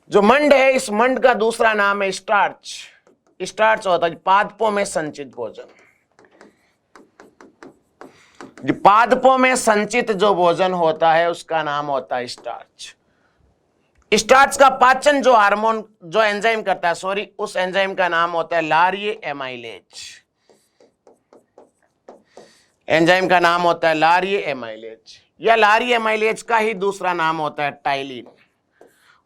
जो मंड है, इस मंड का दूसरा नाम है स्टार्च। स्टार्च होता है पादपों में संचित भोजन। पादपों में संचित जो भोजन होता है उसका नाम होता है स्टार्च। स्टार्च का पाचन जो हार्मोन जो एंजाइम करता है, उस एंजाइम का नाम होता है लारिये एमाइलेज। एंजाइम का नाम होता है लारिये एमाइलेज, या लारिये एमाइलेज का ही दूसरा नाम होता है टाइलिन।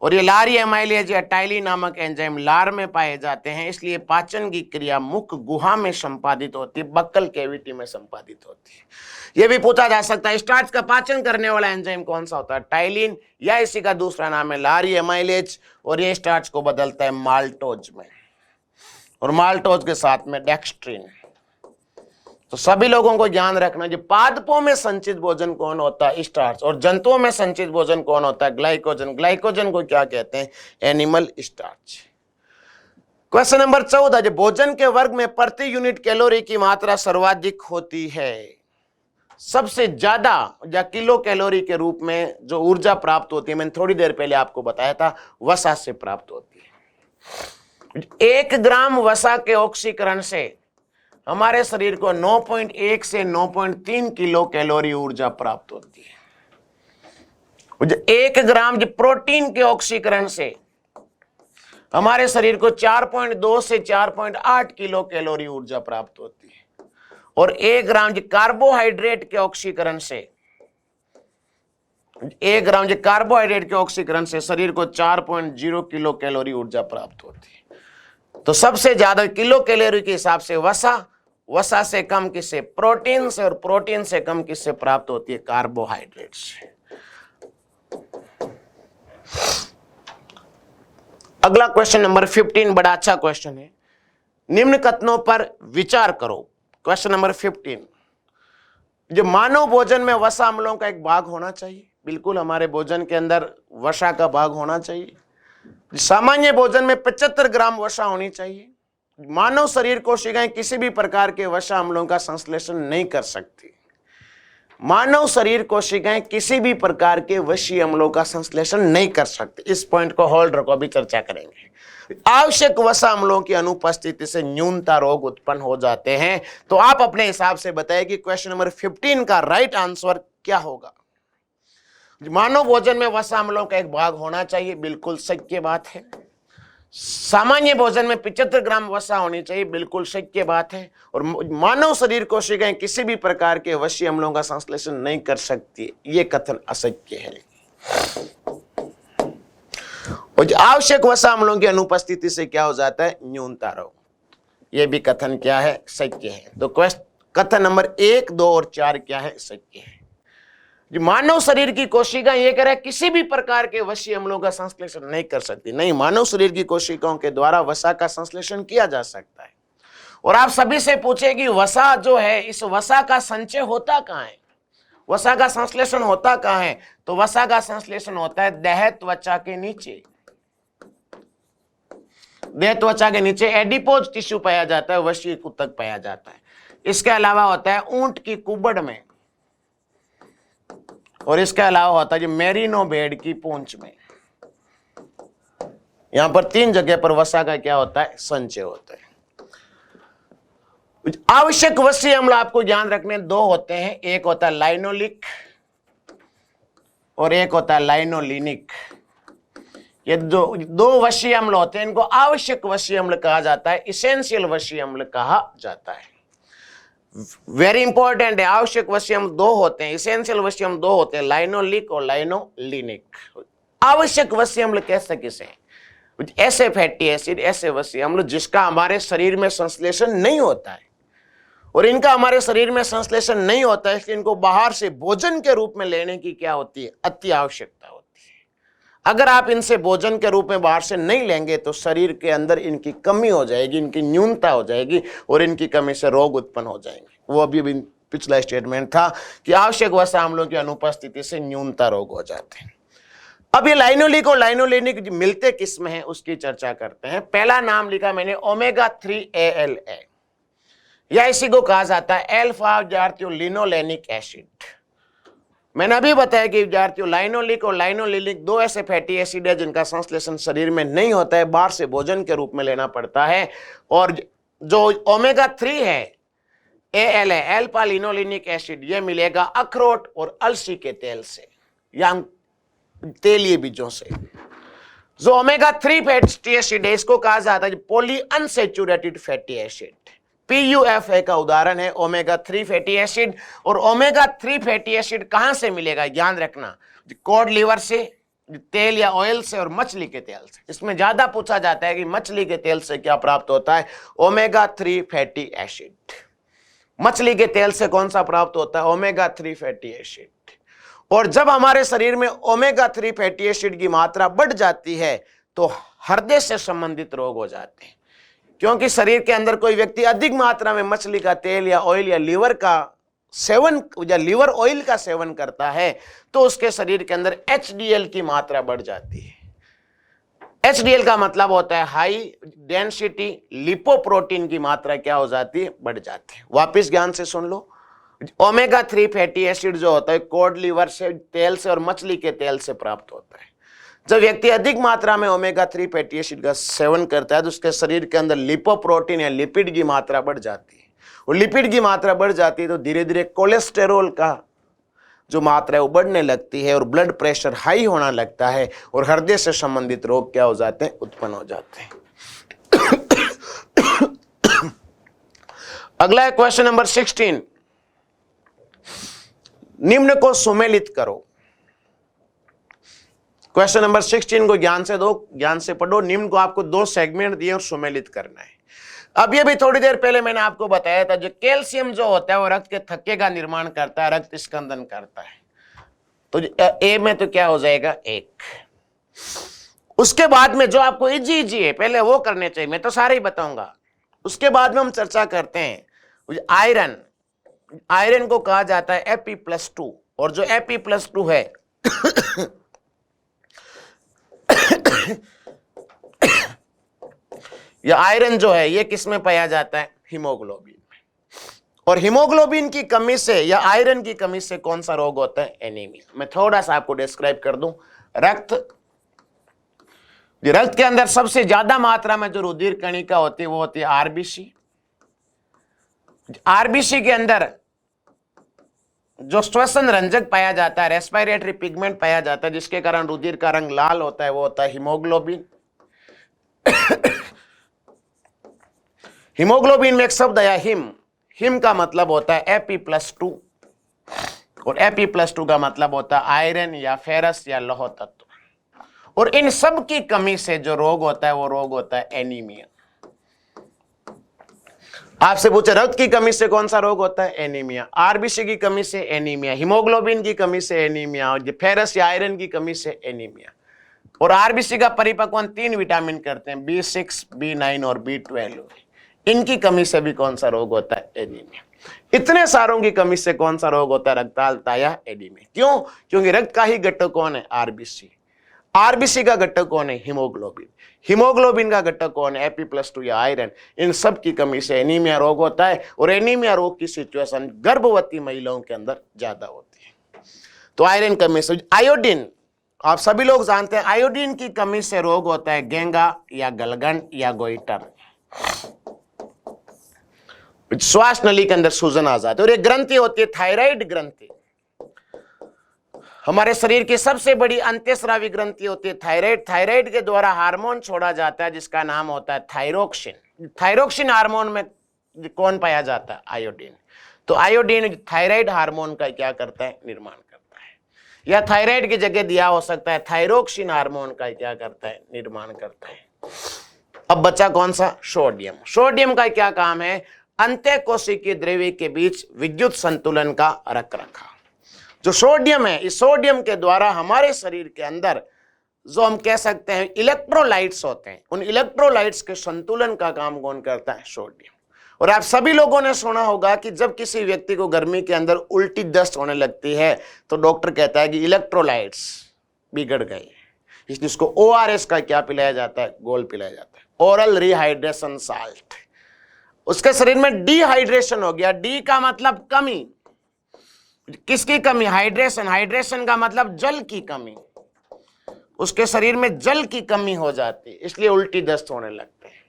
और ये लारिये एमाइलेज या टाइलिन नामक एंजाइम लार में पाए जाते हैं, इसलिए पाचन की क्रिया मुख गुहा में संपादित होती है, बक्कल कैविटी में संपादित होती है। यह भी पूछा जा सकता है स्टार्च का पाचन करने वाला एंजाइम कौन सा होता है? टाइलिन, या इसी का दूसरा नाम है लारिये एमाइलेज। और ये स्टार्च को बदलता है माल्टोज में, और माल्टोज के साथ में डेक्स्ट्रिन। तो सभी लोगों को ध्यान रखना, जो पादपों में संचित भोजन कौन होता है? स्टार्च। और जंतुओं में संचित भोजन कौन होता है? ग्लाइकोजन। ग्लाइकोजन को क्या कहते हैं? Animal starch. क्वेश्चन नंबर 14, जो भोजन के वर्ग में प्रति यूनिट कैलोरी की मात्रा सर्वाधिक होती है, सबसे ज्यादा या किलो कैलोरी के रूप में जो ऊर्जा प्राप्त होती है, मैंने थोड़ी देर पहले आपको बताया था, वसा से प्राप्त होती है। 1 ग्राम वसा के ऑक्सीकरण से हमारे शरीर को 9.1 से 9.3 किलो कैलोरी ऊर्जा प्राप्त होती है। 1 ग्राम प्रोटीन के ऑक्सीकरण से हमारे शरीर को 4.2 से 4.8 किलो कैलोरी ऊर्जा प्राप्त होती है। और 1 ग्राम कार्बोहाइड्रेट के ऑक्सीकरण से 1 ग्राम जो कार्बोहाइड्रेट के ऑक्सीकरण से शरीर को 4.0 किलो कैलोरी ऊर्जा प्राप्त होती है। तो सबसे ज्यादा किलो कैलोरी के हिसाब से वसा, वसा से कम किससे? प्रोटीन से, और प्रोटीन से कम किससे प्राप्त होती है? कार्बोहाइड्रेट से। अगला क्वेश्चन नंबर 15 बड़ा अच्छा क्वेश्चन है। निम्न कथनों पर विचार करो। क्वेश्चन नंबर 15, जो मानव भोजन में वसा अम्लों का एक भाग होना चाहिए। बिल्कुल हमारे भोजन के अंदर वसा का भाग होना चाहिए। सामान्य भोजन में 75 ग्राम वसा होनी चाहिए। मानव शरीर कोशिकाएं किसी भी प्रकार के वसा अम्लों का संश्लेषण नहीं कर सकती। मानव शरीर कोशिकाएं किसी भी प्रकार के वसीय अम्लों का संश्लेषण नहीं कर सकती। इस पॉइंट को होल्ड रखो, अभी चर्चा करेंगे। आवश्यक वसा अम्लों की अनुपस्थिति से न्यूनता रोग उत्पन्न हो जाते हैं। तो आप अपने हिसाब से बताइए कि क्वेश्चन नंबर 15 का राइट आंसर क्या होगा। मानव भोजन में वसा अम्लों का एक भाग होना चाहिए, बिल्कुल सत्य बात है। सामान्य भोजन में 75 ग्राम वसा होनी चाहिए, बिल्कुल सत्य बात है। और मानव शरीर कोशिकाएं किसी भी प्रकार के वसीय अम्लों का संश्लेषण नहीं कर सकती, ये कथन असत्य है। और आवश्यक वसा अम्लों की अनुपस्थिति से क्या हो जाता है? न्यूनता रोग। यह भी कथन क्या है? सत्य है। तो कथन नंबर 1, 2 और 4 क्या है? सत्य है। जो मानव शरीर की कोशिका ये कह रहा है किसी भी प्रकार के वसीय अम्लों का संश्लेषण नहीं कर सकती। नहीं, मानव शरीर की कोशिकाओं के द्वारा वसा का संश्लेषण किया जा सकता है। और आप सभी से पूछे कि वसा जो है, इस वसा का संचय होता कहाँ है? वसा का संश्लेषण होता कहाँ है? तो वसा का संश्लेषण होता है देह त्वचा के नीचे। देह त्वचा के नीचे एडिपोज टिश्यू पाया जाता है, वसीय ऊतक पाया जाता है। इसके अलावा होता है ऊंट की कुबड़ में, और इसके अलावा होता है मेरिनो भेड़ की पूंछ में। यहां पर 3 जगह पर वसा का क्या होता है? संचय होता है। आवश्यक वसीय अम्ल आपको ध्यान रखने 2 होते हैं। एक होता है लाइनोलिक और एक होता है लाइनोलिनिक। ये 2 वसीय अम्ल होते हैं, इनको आवश्यक वसीय अम्ल कहा जाता है, इसेंशियल वसीय अम्ल कहा जाता है। वेरी इंपॉर्टेंट है। आवश्यक वसीय अम्ल 2 होते हैं, इसेंशियल वसीय अम्ल 2 होते हैं, लाइनोलिक और लाइनोलिनिक। आवश्यक वसीय अम्ल कैसे किसे? ऐसे फैटी एसिड, ऐसे वसीय अम्ल जिसका हमारे शरीर में संश्लेषण नहीं होता है, और इनका हमारे शरीर में संश्लेषण नहीं होता है, इसलिए इनको बाहर से भोजन के रूप में लेने की क्या होती है? अति आवश्यकता होती है। अगर आप इनसे भोजन के रूप में बाहर से नहीं लेंगे तो शरीर के अंदर इनकी कमी हो जाएगी, इनकी न्यूनता हो जाएगी, और इनकी कमी से रोग उत्पन्न हो जाएंगे। वो अभी पिछला स्टेटमेंट था कि आवश्यक वसा अम्लों की अनुपस्थिति से न्यूनता रोग हो जाते हैं। अब ये लाइनोलिक और लाइनोलिनिक मिलते किस में है, उसकी चर्चा करते हैं। पहला नाम लिखा मैंने ओमेगा 3 ALA, या इसी को कहा जाता है अल्फा विद्यार्थियों लिनोलेनिक एसिड। मैंने अभी बताया कि विद्यार्थियों लाइनोलिक और लाइनोलिनिक 2 ऐसे फैटी एसिड है जिनका संश्लेषण शरीर में नहीं होता है, बाहर से भोजन के रूप में लेना पड़ता है। और जो ओमेगा 3 है ALA अल्फा लिनोलेनिक एसिड, ये मिलेगा अखरोट और अलसी के तेल से या तेलीय बीजों से। जो ओमेगा 3 फैटी एसिड है इसको कहा जाता है poly unsaturated fatty acid. PUFA का उदाहरण है ओमेगा 3 फैटी एसिड। और ओमेगा 3 फैटी एसिड कहां से मिलेगा? ध्यान रखना, कॉड लिवर से, तेल या ऑयल से, और मछली के तेल से। इसमें ज्यादा पूछा जाता है कि मछली के तेल से क्या प्राप्त होता है? Omega 3 fatty acid. मछली के तेल से कौन सा प्राप्त होता है? Omega 3 fatty acid. और जब हमारे शरीर में ओमेगा 3 फैटी एसिड की मात्रा बढ़ जाती है तो हृदय से संबंधित रोग हो जाते हैं। क्योंकि शरीर के अंदर कोई व्यक्ति अधिक मात्रा में मछली का तेल या ऑयल या लीवर का सेवन या लीवर ऑयल का सेवन करता है तो उसके शरीर के अंदर HDL की मात्रा बढ़ जाती है। HDL का मतलब होता है हाई डेंसिटी लिपोप्रोटीन की मात्रा क्या हो जाती है? बढ़ जाती है। वापिस ज्ञान से सुन लो, ओमेगा 3 फैटी एसिड जो होता है कॉड लिवर से, तेल से और मछली के तेल से प्राप्त होता है। जब व्यक्ति अधिक मात्रा में ओमेगा 3 फैटी एसिड का सेवन करता है तो उसके शरीर के अंदर लिपोप्रोटीन या लिपिड की मात्रा बढ़ जाती है। और लिपिड की मात्रा बढ़ जाती है तो धीरे धीरे कोलेस्टेरोल का जो मात्रा है वो बढ़ने लगती है और ब्लड प्रेशर हाई होना लगता है और हृदय से संबंधित रोग क्या हो जाते हैं? उत्पन्न हो जाते हैं। अगला है क्वेश्चन नंबर 16। निम्न को सुमेलित करो। क्वेश्चन नंबर 16 को ज्ञान से दो, ज्ञान से पढ़ो। निम्न को आपको 2 सेगमेंट दिए और सुमेलित करना है। अब ये भी थोड़ी देर पहले मैंने आपको बताया था, जो कैल्शियम जो होता है वो रक्त के थक्के का निर्माण करता है, रक्त स्कंदन करता है। तो ए में तो क्या हो जाएगा 1। उसके बाद में जो आपको इजी है पहले वो करने चाहिए, मैं तो सारे ही बताऊंगा। उसके बाद में हम चर्चा करते हैं आयरन। आयरन को कहा जाता है Fe+2, और जो Fe+2 है यह आयरन जो है ये किस में पाया जाता है? हीमोग्लोबिन में। और हीमोग्लोबिन की कमी से या आयरन की कमी से कौन सा रोग होता है? एनीमिया। मैं थोड़ा सा आपको डिस्क्राइब कर दूं। रक्त के अंदर सबसे ज्यादा मात्रा में जो रुधिर कणिका होती है वो होती है आरबीसी। आरबीसी के अंदर जो श्वसन रंजक पाया जाता है, रेस्पिरेटरी पिगमेंट पाया जाता है, जिसके कारण रुधिर का रंग लाल होता है, वो होता है हीमोग्लोबिन। हीमोग्लोबिन में एक शब्द आया हिम। हिम का मतलब होता है Fe+2, और Fe+2 का मतलब होता है आयरन या फेरस या लौह तत्व। और इन सब की कमी से जो रोग होता है वो रोग होता है एनीमिया। आपसे पूछे रक्त की कमी से कौन सा रोग होता है? एनीमिया। आरबीसी की कमी से एनीमिया, हीमोग्लोबिन की कमी से एनीमिया, और फेरस या आयरन की कमी से एनीमिया। और आरबीसी का परिपक्वन 3 विटामिन करते हैं, B6, B9 और B12। इनकी कमी से भी कौन सा रोग होता है? एनीमिया। इतने सारों की कमी से कौन सा रोग होता है? रक्ताल्पता या एनीमिया। क्यों? क्योंकि रक्त का ही घटक कौन है? आरबीसी। आरबीसी का घटक कौन है? हीमोग्लोबिन। हीमोग्लोबिन का घटक कौन है? Fe+2 या आयरन। इन सब की कमी से एनीमिया रोग होता है, और एनीमिया रोग की सिचुएशन गर्भवती महिलाओं के अंदर ज्यादा होती है। तो आयरन कमी से आयोडीन, आप सभी लोग जानते हैं आयोडीन की कमी से रोग होता है गेंगा या गलगन या गोइटर। श्वास नली के अंदर सूजन आ जाती है। और एक ग्रंथि होती है थायराइड ग्रंथि। हमारे शरीर की सबसे बड़ी अंत्यस्रावी ग्रंथि होती है थायराइड। थायराइड के द्वारा हार्मोन छोड़ा जाता है जिसका नाम होता है थायरोक्सिन। थायरोक्सिन हार्मोन में कौन पाया जाता है? आयोडीन। तो आयोडीन थायराइड हार्मोन का क्या करता है? निर्माण करता है। या थायराइड की जगह दिया हो सकता है थायरोक्सिन हार्मोन का क्या करता है? निर्माण करता है। अब बचा कौन सा? सोडियम। सोडियम का क्या काम है? अंतःकोशिकीय द्रव्य के बीच विद्युत संतुलन का रखरखाव। जो सोडियम है, इस सोडियम के द्वारा हमारे शरीर के अंदर जो हम कह सकते हैं इलेक्ट्रोलाइट्स होते हैं, उन इलेक्ट्रोलाइट्स के संतुलन का काम कौन करता है? सोडियम। और आप सभी लोगों ने सुना होगा कि जब किसी व्यक्ति को गर्मी के अंदर उल्टी दस्त होने लगती है तो डॉक्टर कहता है कि इलेक्ट्रोलाइट्स बिगड़ गए, इसलिए उसको ORS का क्या पिलाया जाता है? गोल पिलाया जाता है, ओरल रिहाइड्रेशन साल्ट। उसके शरीर में डिहाइड्रेशन हो गया। डी का मतलब कमी। किसकी कमी? हाइड्रेशन। हाइड्रेशन का मतलब जल की कमी। उसके शरीर में जल की कमी हो जाती है, इसलिए उल्टी दस्त होने लगते हैं।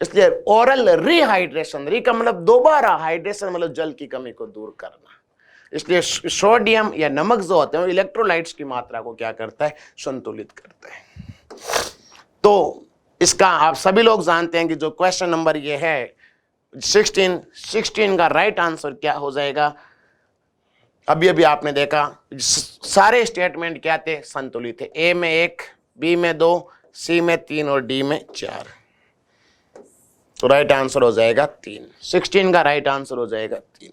इसलिए ओरल रिहाइड्रेशन, री का मतलब दोबारा, हाइड्रेशन मतलब जल की कमी को दूर करना। इसलिए सोडियम या नमक जो होते हैं वो इलेक्ट्रोलाइट्स की मात्रा को क्या करता है? संतुलित करता है। तो इसका आप सभी लोग जानते हैं कि जो क्वेश्चन नंबर ये है 16 का राइट आंसर क्या हो जाएगा? अभी अभी आपने देखा सारे स्टेटमेंट क्या थे? संतुलित थे। ए में 1, बी में 2, सी में 3 और डी में 4। तो राइट आंसर हो जाएगा 3। 16 का राइट आंसर हो जाएगा 3।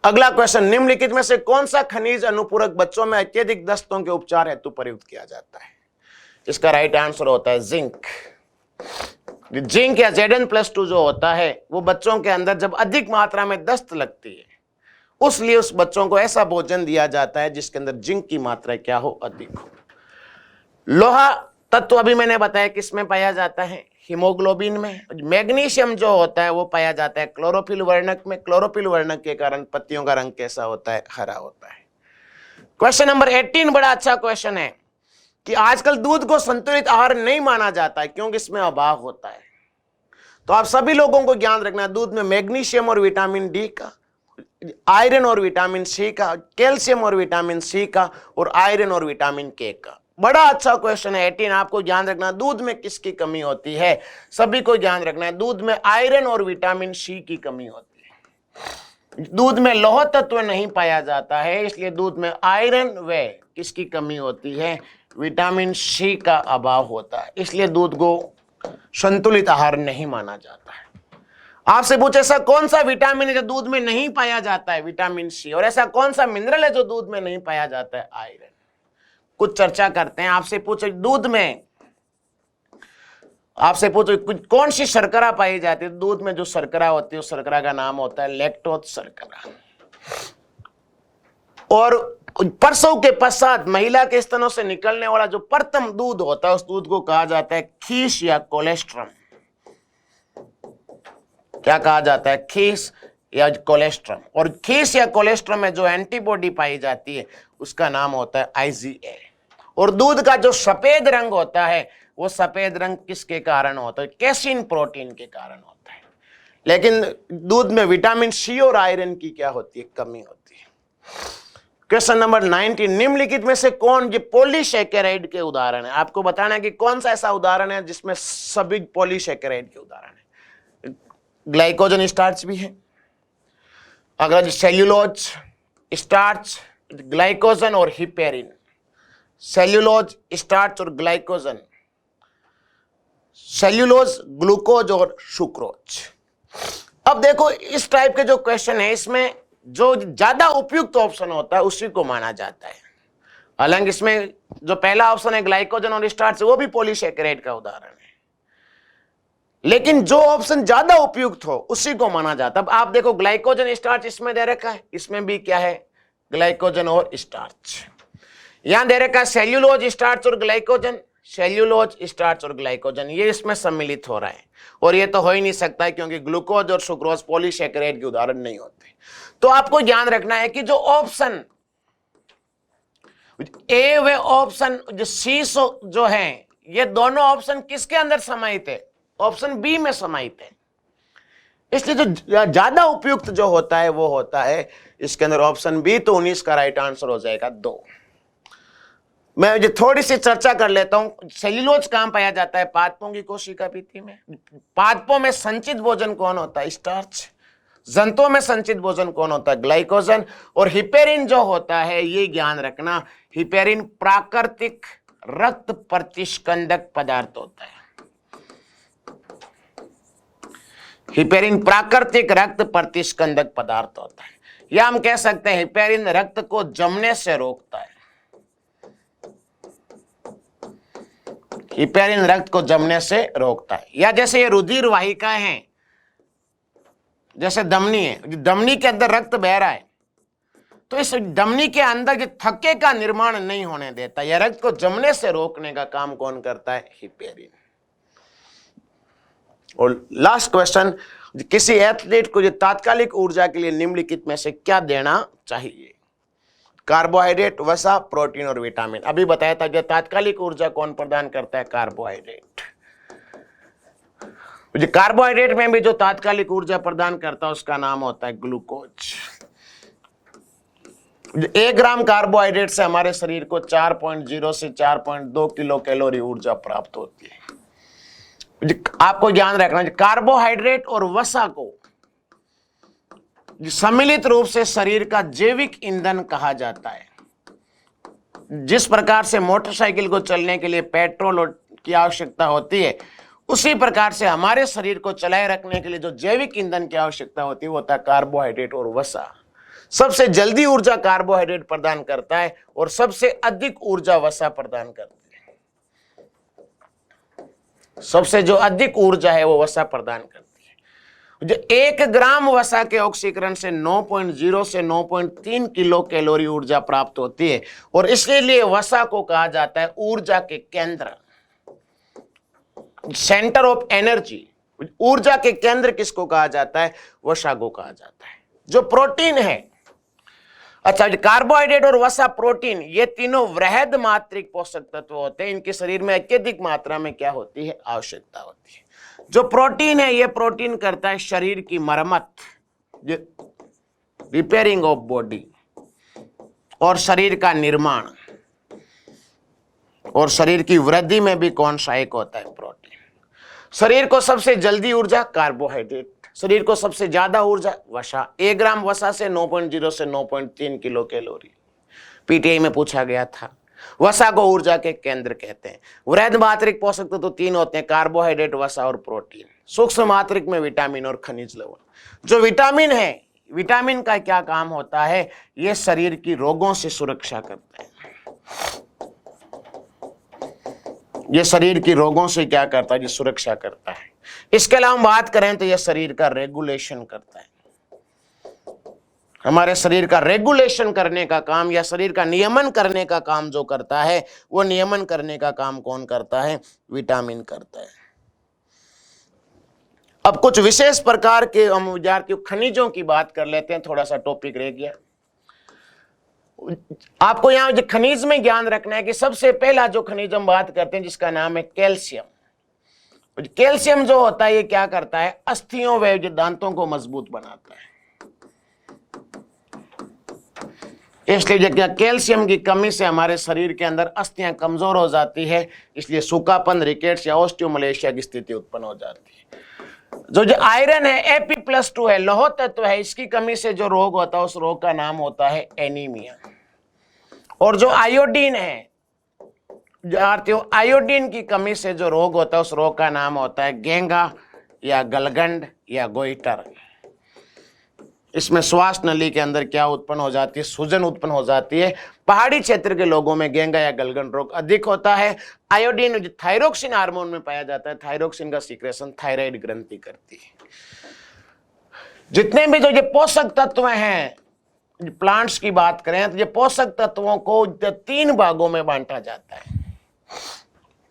अगला क्वेश्चन, निम्नलिखित में से कौन सा खनिज अनुपूरक बच्चों में अत्यधिक दस्तों के उपचार हेतु प्रयुक्त किया जाता है? इसका राइट आंसर होता है जिंक। जिंक या Zn+2 जो होता है वो बच्चों के अंदर जब अधिक मात्रा में दस्त लगती है उसलिए उस बच्चों को ऐसा भोजन दिया जाता है जिसके अंदर जिंक की मात्रा क्या हो? अधिक हो। लोहा तत्व अभी मैंने बताया किसमें पाया जाता है? हीमोग्लोबिन में। मैग्नीशियम जो होता है वो पाया जाता है क्लोरोफिल वर्णक में। क्लोरोफिल वर्णक के कारण पत्तियों का रंग कैसा होता है? हरा होता है। क्वेश्चन नंबर 18 बड़ा अच्छा क्वेश्चन है कि आजकल दूध को संतुलित आहार नहीं माना जाता है क्योंकि इसमें अभाव होता है। तो आप सभी लोगों को ज्ञान रखना है दूध में मैग्नीशियम और विटामिन डी का, आयरन और विटामिन सी का, कैल्शियम और विटामिन सी का, और आयरन और विटामिन के का। बड़ा अच्छा क्वेश्चन है 18। आपको ध्यान रखना दूध में किसकी कमी होती है? सभी को ध्यान रखना है दूध में आयरन और विटामिन सी की कमी होती है। दूध में लौह तत्व नहीं पाया जाता है, इसलिए दूध में आयरन व किसकी कमी होती है? विटामिन सी का अभाव होता है, इसलिए दूध को संतुलित आहार नहीं माना जाता है। आपसे पूछे ऐसा कौन सा विटामिन है जो दूध में नहीं पाया जाता है? Vitamin C. और ऐसा कौन सा मिनरल है जो दूध में नहीं पाया जाता है? आयरन। कुछ चर्चा करते हैं। आपसे पूछे दूध में, आपसे पूछो कौन सी शर्करा पाई जाती है? दूध में जो शर्करा होती है उस शर्करा का नाम होता है लैक्टोज शर्करा। और प्रसव के पश्चात महिला के स्तनों से निकलने वाला जो प्रथम दूध होता है उस दूध को कहा जाता है खीस या कोलेस्ट्रम। क्या कहा जाता है? खीस या कोलेस्ट्रम। और खीस या कोलेस्ट्रम में जो एंटीबॉडी पाई जाती है उसका नाम होता है IgA। और दूध का जो सफेद रंग होता है वो सफेद रंग किसके कारण होता है? कैसीन प्रोटीन के कारण होता है। लेकिन दूध में विटामिन सी और आयरन की क्या होती है? कमी होती है। क्वेश्चन नंबर 19, निम्नलिखित में से कौन ये पॉलीसैकेराइड के उदाहरण है? आपको बताना है कि कौन सा ऐसा उदाहरण है जिसमें सभी पॉलीसैकेराइड के उदाहरण है। ग्लाइकोजन स्टार्च भी है, अगर सेल्यूलोज, स्टार्च, ग्लाइकोजन और हिपेरिन। सेल्यूलोज, स्टार्च और ग्लाइकोजन, सेल्यूलोज, ग्लूकोज और सुक्रोज। अब देखो इस टाइप के जो क्वेश्चन है इसमें जो ज्यादा उपयुक्त ऑप्शन होता है उसी को माना जाता है। हालांकि इसमें जो पहला ऑप्शन है ग्लाइकोजन और स्टार्च वो भी पॉलीसैकेराइड का उदाहरण है, लेकिन जो ऑप्शन ज्यादा उपयुक्त हो उसी को माना जाता है। अब आप देखो ग्लाइकोजन स्टार्च इसमें दे रखा है, इसमें भी क्या है? ग्लाइकोजन और स्टार्च। यहां दे रखा है सेल्यूलोज, स्टार्च और ग्लाइकोजन, सेल्यूलोज, स्टार्च और ग्लाइकोजन, ये इसमें सम्मिलित हो रहा है। और ये तो हो ही नहीं सकता है क्योंकि ग्लूकोज और सुक्रोज पॉलीसैकेराइड के उदाहरण नहीं होते। तो आपको ध्यान रखना है कि जो ऑप्शन ए व ऑप्शन जो सी जो है ये दोनों ऑप्शन किसके अंदर समाहित है? ऑप्शन बी में समाहित है। इसलिए जो ज्यादा उपयुक्त जो होता है वो होता है इसके अंदर ऑप्शन बी। तो 19 का राइट आंसर हो जाएगा 2। मैं जो थोड़ी सी चर्चा कर लेता हूं। सेल्यूलोज कहां पाया जाता है? पादपों की कोशिका भित्ति में। पादपों में संचित भोजन कौन होता है? स्टार्च। जंतुओं में संचित भोजन कौन होता है? ग्लाइकोजन। और हिपेरिन जो होता है ये ध्यान रखना, हिपेरिन प्राकृतिक रक्त प्रतिस्कंदक पदार्थ होता है। हिपेरिन प्राकृतिक रक्त प्रतिस्कंदक पदार्थ होता है, या हम कह सकते हैं हिपेरिन रक्त को जमने से रोकता है। हिपेरिन रक्त को जमने से रोकता है। या जैसे ये रुधिर वाहिकाएं हैं, जैसे धमनी है, धमनी के अंदर रक्त बह रहा है तो इस धमनी के अंदर थक्के का निर्माण नहीं होने देता। यह रक्त को जमने से रोकने का काम कौन करता है? हिपेरिन। और लास्ट क्वेश्चन, किसी एथलीट को तात्कालिक ऊर्जा के लिए निम्नलिखित में से क्या देना चाहिए? कार्बोहाइड्रेट, वसा, प्रोटीन और विटामिन। अभी बताया था कि तात्कालिक ऊर्जा कौन प्रदान करता है? कार्बोहाइड्रेट। कार्बोहाइड्रेट में भी जो तात्कालिक ऊर्जा प्रदान करता है उसका नाम होता है ग्लूकोज। 1 ग्राम कार्बोहाइड्रेट से हमारे शरीर को 4.0 से 4.2 किलो कैलोरी ऊर्जा प्राप्त होती है। आपको ध्यान रखना, कार्बोहाइड्रेट और वसा को सम्मिलित रूप से शरीर का जैविक ईंधन कहा जाता है। जिस प्रकार से मोटरसाइकिल को चलने के लिए पेट्रोल की आवश्यकता होती है उसी प्रकार से हमारे शरीर को चलाए रखने के लिए जो जैविक ईंधन की आवश्यकता होती है वो होता है कार्बोहाइड्रेट और वसा। सबसे जल्दी ऊर्जा कार्बोहाइड्रेट प्रदान करता है और सबसे अधिक ऊर्जा वसा प्रदान करती है। सबसे जो अधिक ऊर्जा है वो वसा प्रदान करती है। जो 1 ग्राम वसा के ऑक्सीकरण से 9.0 से 9.3 किलो कैलोरी ऊर्जा प्राप्त होती है और इसलिए वसा को कहा जाता है ऊर्जा के केंद्र, सेंटर ऑफ एनर्जी। ऊर्जा के केंद्र किसको कहा जाता है? वसा को कहा जाता है। जो प्रोटीन है, अच्छा, कार्बोहाइड्रेट और वसा, प्रोटीन, ये तीनों वृहद मात्रिक पोषक तत्व होते हैं। इनके शरीर में अत्यधिक मात्रा में क्या होती है? आवश्यकता होती है। जो प्रोटीन है ये प्रोटीन करता है शरीर की मरम्मत, रिपेयरिंग ऑफ बॉडी, और शरीर का निर्माण, और शरीर की वृद्धि में भी कौन सहायक होता है? प्रोटीन। शरीर को सबसे जल्दी ऊर्जा कार्बोहाइड्रेट, शरीर को सबसे ज्यादा ऊर्जा वसा। 1 ग्राम वसा से 9.0 से 9.3 किलो कैलोरी। पीटीआई में पूछा गया था। वसा को ऊर्जा के केंद्र कहते हैं। वृहद मात्रिक पोषक तत्व तो 3 होते हैं, कार्बोहाइड्रेट, वसा और प्रोटीन। सूक्ष्म मात्रिक में विटामिन और खनिज लवण। जो विटामिन है, विटामिन का क्या काम होता है, ये शरीर की रोगों से सुरक्षा करता है। ये शरीर की रोगों से क्या करता है, ये सुरक्षा करता है। इसके अलावा हम बात करें तो यह शरीर का रेगुलेशन करता है। हमारे शरीर का रेगुलेशन करने का काम या शरीर का नियमन करने का काम जो करता है, वो नियमन करने का काम कौन करता है, विटामिन करता है। अब कुछ विशेष प्रकार के हम विद्यार्थियों खनिजों की बात कर लेते हैं, थोड़ा सा टॉपिक रह गया। आपको यहां जो खनिज में ज्ञान रखना है कि सबसे पहला जो खनिज हम बात करते हैं जिसका नाम है कैल्शियम। कैल्शियम जो होता है ये क्या करता है, अस्थियों व दांतों को मजबूत बनाता है। इसलिए कैल्शियम की कमी से हमारे शरीर के अंदर अस्थियां कमजोर हो जाती है, इसलिए सूखापन, रिकेट्स या ऑस्टियोमलेशिया की स्थिति उत्पन्न हो जाती है। जो आयरन है Ap+2 है, लौह तत्व है, इसकी कमी से जो रोग होता है उस रोग का नाम होता है एनीमिया। और जो आयोडीन है, आयोडीन की कमी से जो रोग होता है उस रोग का नाम होता है गेंगा या गलगंड या गोइटर। इसमें श्वास नली के अंदर क्या उत्पन्न हो जाती है, सूजन उत्पन्न हो जाती है। पहाड़ी क्षेत्र के लोगों में गेंगा या गलगंड रोग अधिक होता है। आयोडीन जो थायरोक्सिन हार्मोन में पाया जाता है, थायरोक्सिन का सीक्रेशन थायराइड ग्रंथि करती है। जितने भी जो ये पोषक तत्व हैं, प्लांट्स की बात करें तो ये पोषक तत्वों को 3 भागों में बांटा जाता है।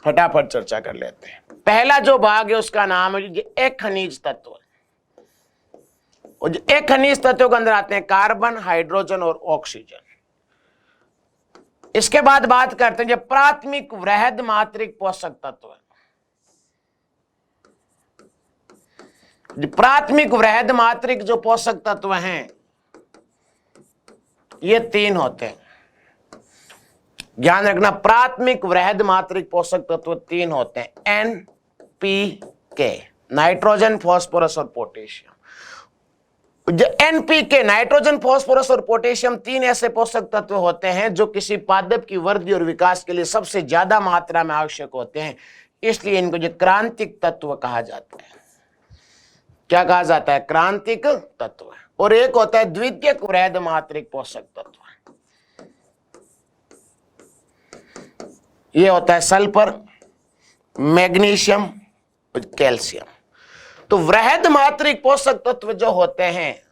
फटाफट चर्चा कर लेते हैं। पहला जो भाग है उसका नाम है एक खनिज तत्व। और एक खनिज तत्वों के अंदर आते हैं कार्बन, हाइड्रोजन और ऑक्सीजन। इसके बाद बात करते हैं जो प्राथमिक वृहद मात्रिक पोषक तत्व है। प्राथमिक वृहद मात्रिक जो पोषक तत्व हैं ये 3 होते हैं। ध्यान रखना, प्राथमिक वृहद मात्रिक पोषक तत्व 3 होते हैं, NPK, नाइट्रोजन, फास्फोरस और पोटेशियम। जो NPK, नाइट्रोजन, फास्फोरस और पोटेशियम 3 ऐसे पोषक तत्व होते हैं जो किसी पादप की वृद्धि और विकास के लिए सबसे ज्यादा मात्रा में आवश्यक होते हैं, इसलिए इनको जो क्रांतिक तत्व कहा जाता है। क्या कहा जाता है, क्रांतिक तत्व। और एक होता है द्वितीयक वृहद मात्रिक पोषक तत्व, ये होता है सल्फर, मैग्नीशियम और कैल्शियम। तो वृहद मात्रिक पोषक तत्व जो होते हैं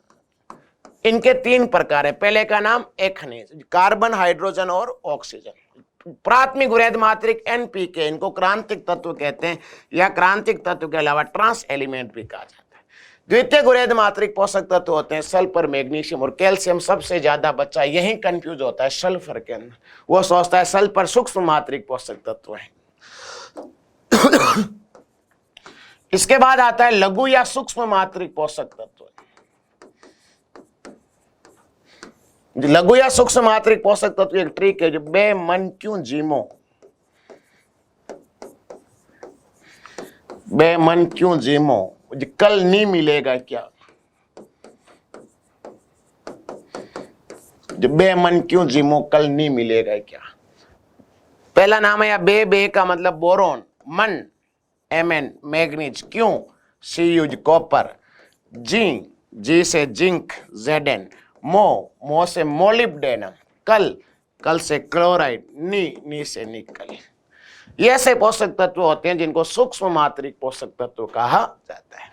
इनके 3 प्रकार है। पहले का नाम एक खनिज, कार्बन, हाइड्रोजन और ऑक्सीजन। प्राथमिक वृहद मात्रिक NPK, इनको क्रांतिक तत्व कहते हैं, या क्रांतिक तत्व के अलावा ट्रांस एलिमेंट भी कहा जाता है। द्वितीय वृहद मात्रिक पोषक तत्व होते हैं सल्फर, मैग्नीशियम और कैल्शियम। सबसे ज्यादा बच्चा यही कंफ्यूज होता है सल्फर के अंदर, वो सोचता है सल्फर सूक्ष्म मात्रिक पोषक तत्व है। इसके बाद आता है लघु या सूक्ष्म मात्रिक पोषक तत्व। लघु या सूक्ष्म मात्रिक पोषक तत्व एक ट्रिक है, जो बे मन क्यों जीमो, बे मन क्यों जीमो, कल नहीं मिलेगा क्या, जब बे मन क्यों जीमो, कल नहीं मिलेगा क्या। पहला नाम है या बे का मतलब बोरोन, मन Mn मैग्नीज, क्यों Cu कॉपर, जी से जिंक Zn, मो से मोलिब्डेनम, कल से क्लोराइड, नी से निकल। ये ऐसे पोषक तत्व होते हैं जिनको सूक्ष्म मात्रिक पोषक तत्व कहा जाता है।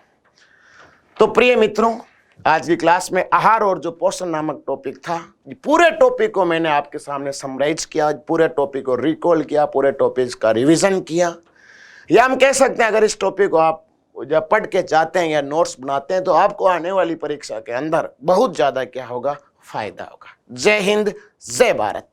तो प्रिय मित्रों, आज की क्लास में आहार और जो पोषण नामक टॉपिक था, पूरे टॉपिक को मैंने आपके सामने समराइज किया, पूरे टॉपिक को रिकॉल किया, पूरे टॉपिक का रिवीजन किया। या हम कह सकते हैं अगर इस टॉपिक को आप जब पढ़ के जाते हैं या नोट्स बनाते हैं तो आपको आने वाली परीक्षा के अंदर बहुत ज्यादा क्या होगा, फायदा होगा। जय हिंद, जय भारत।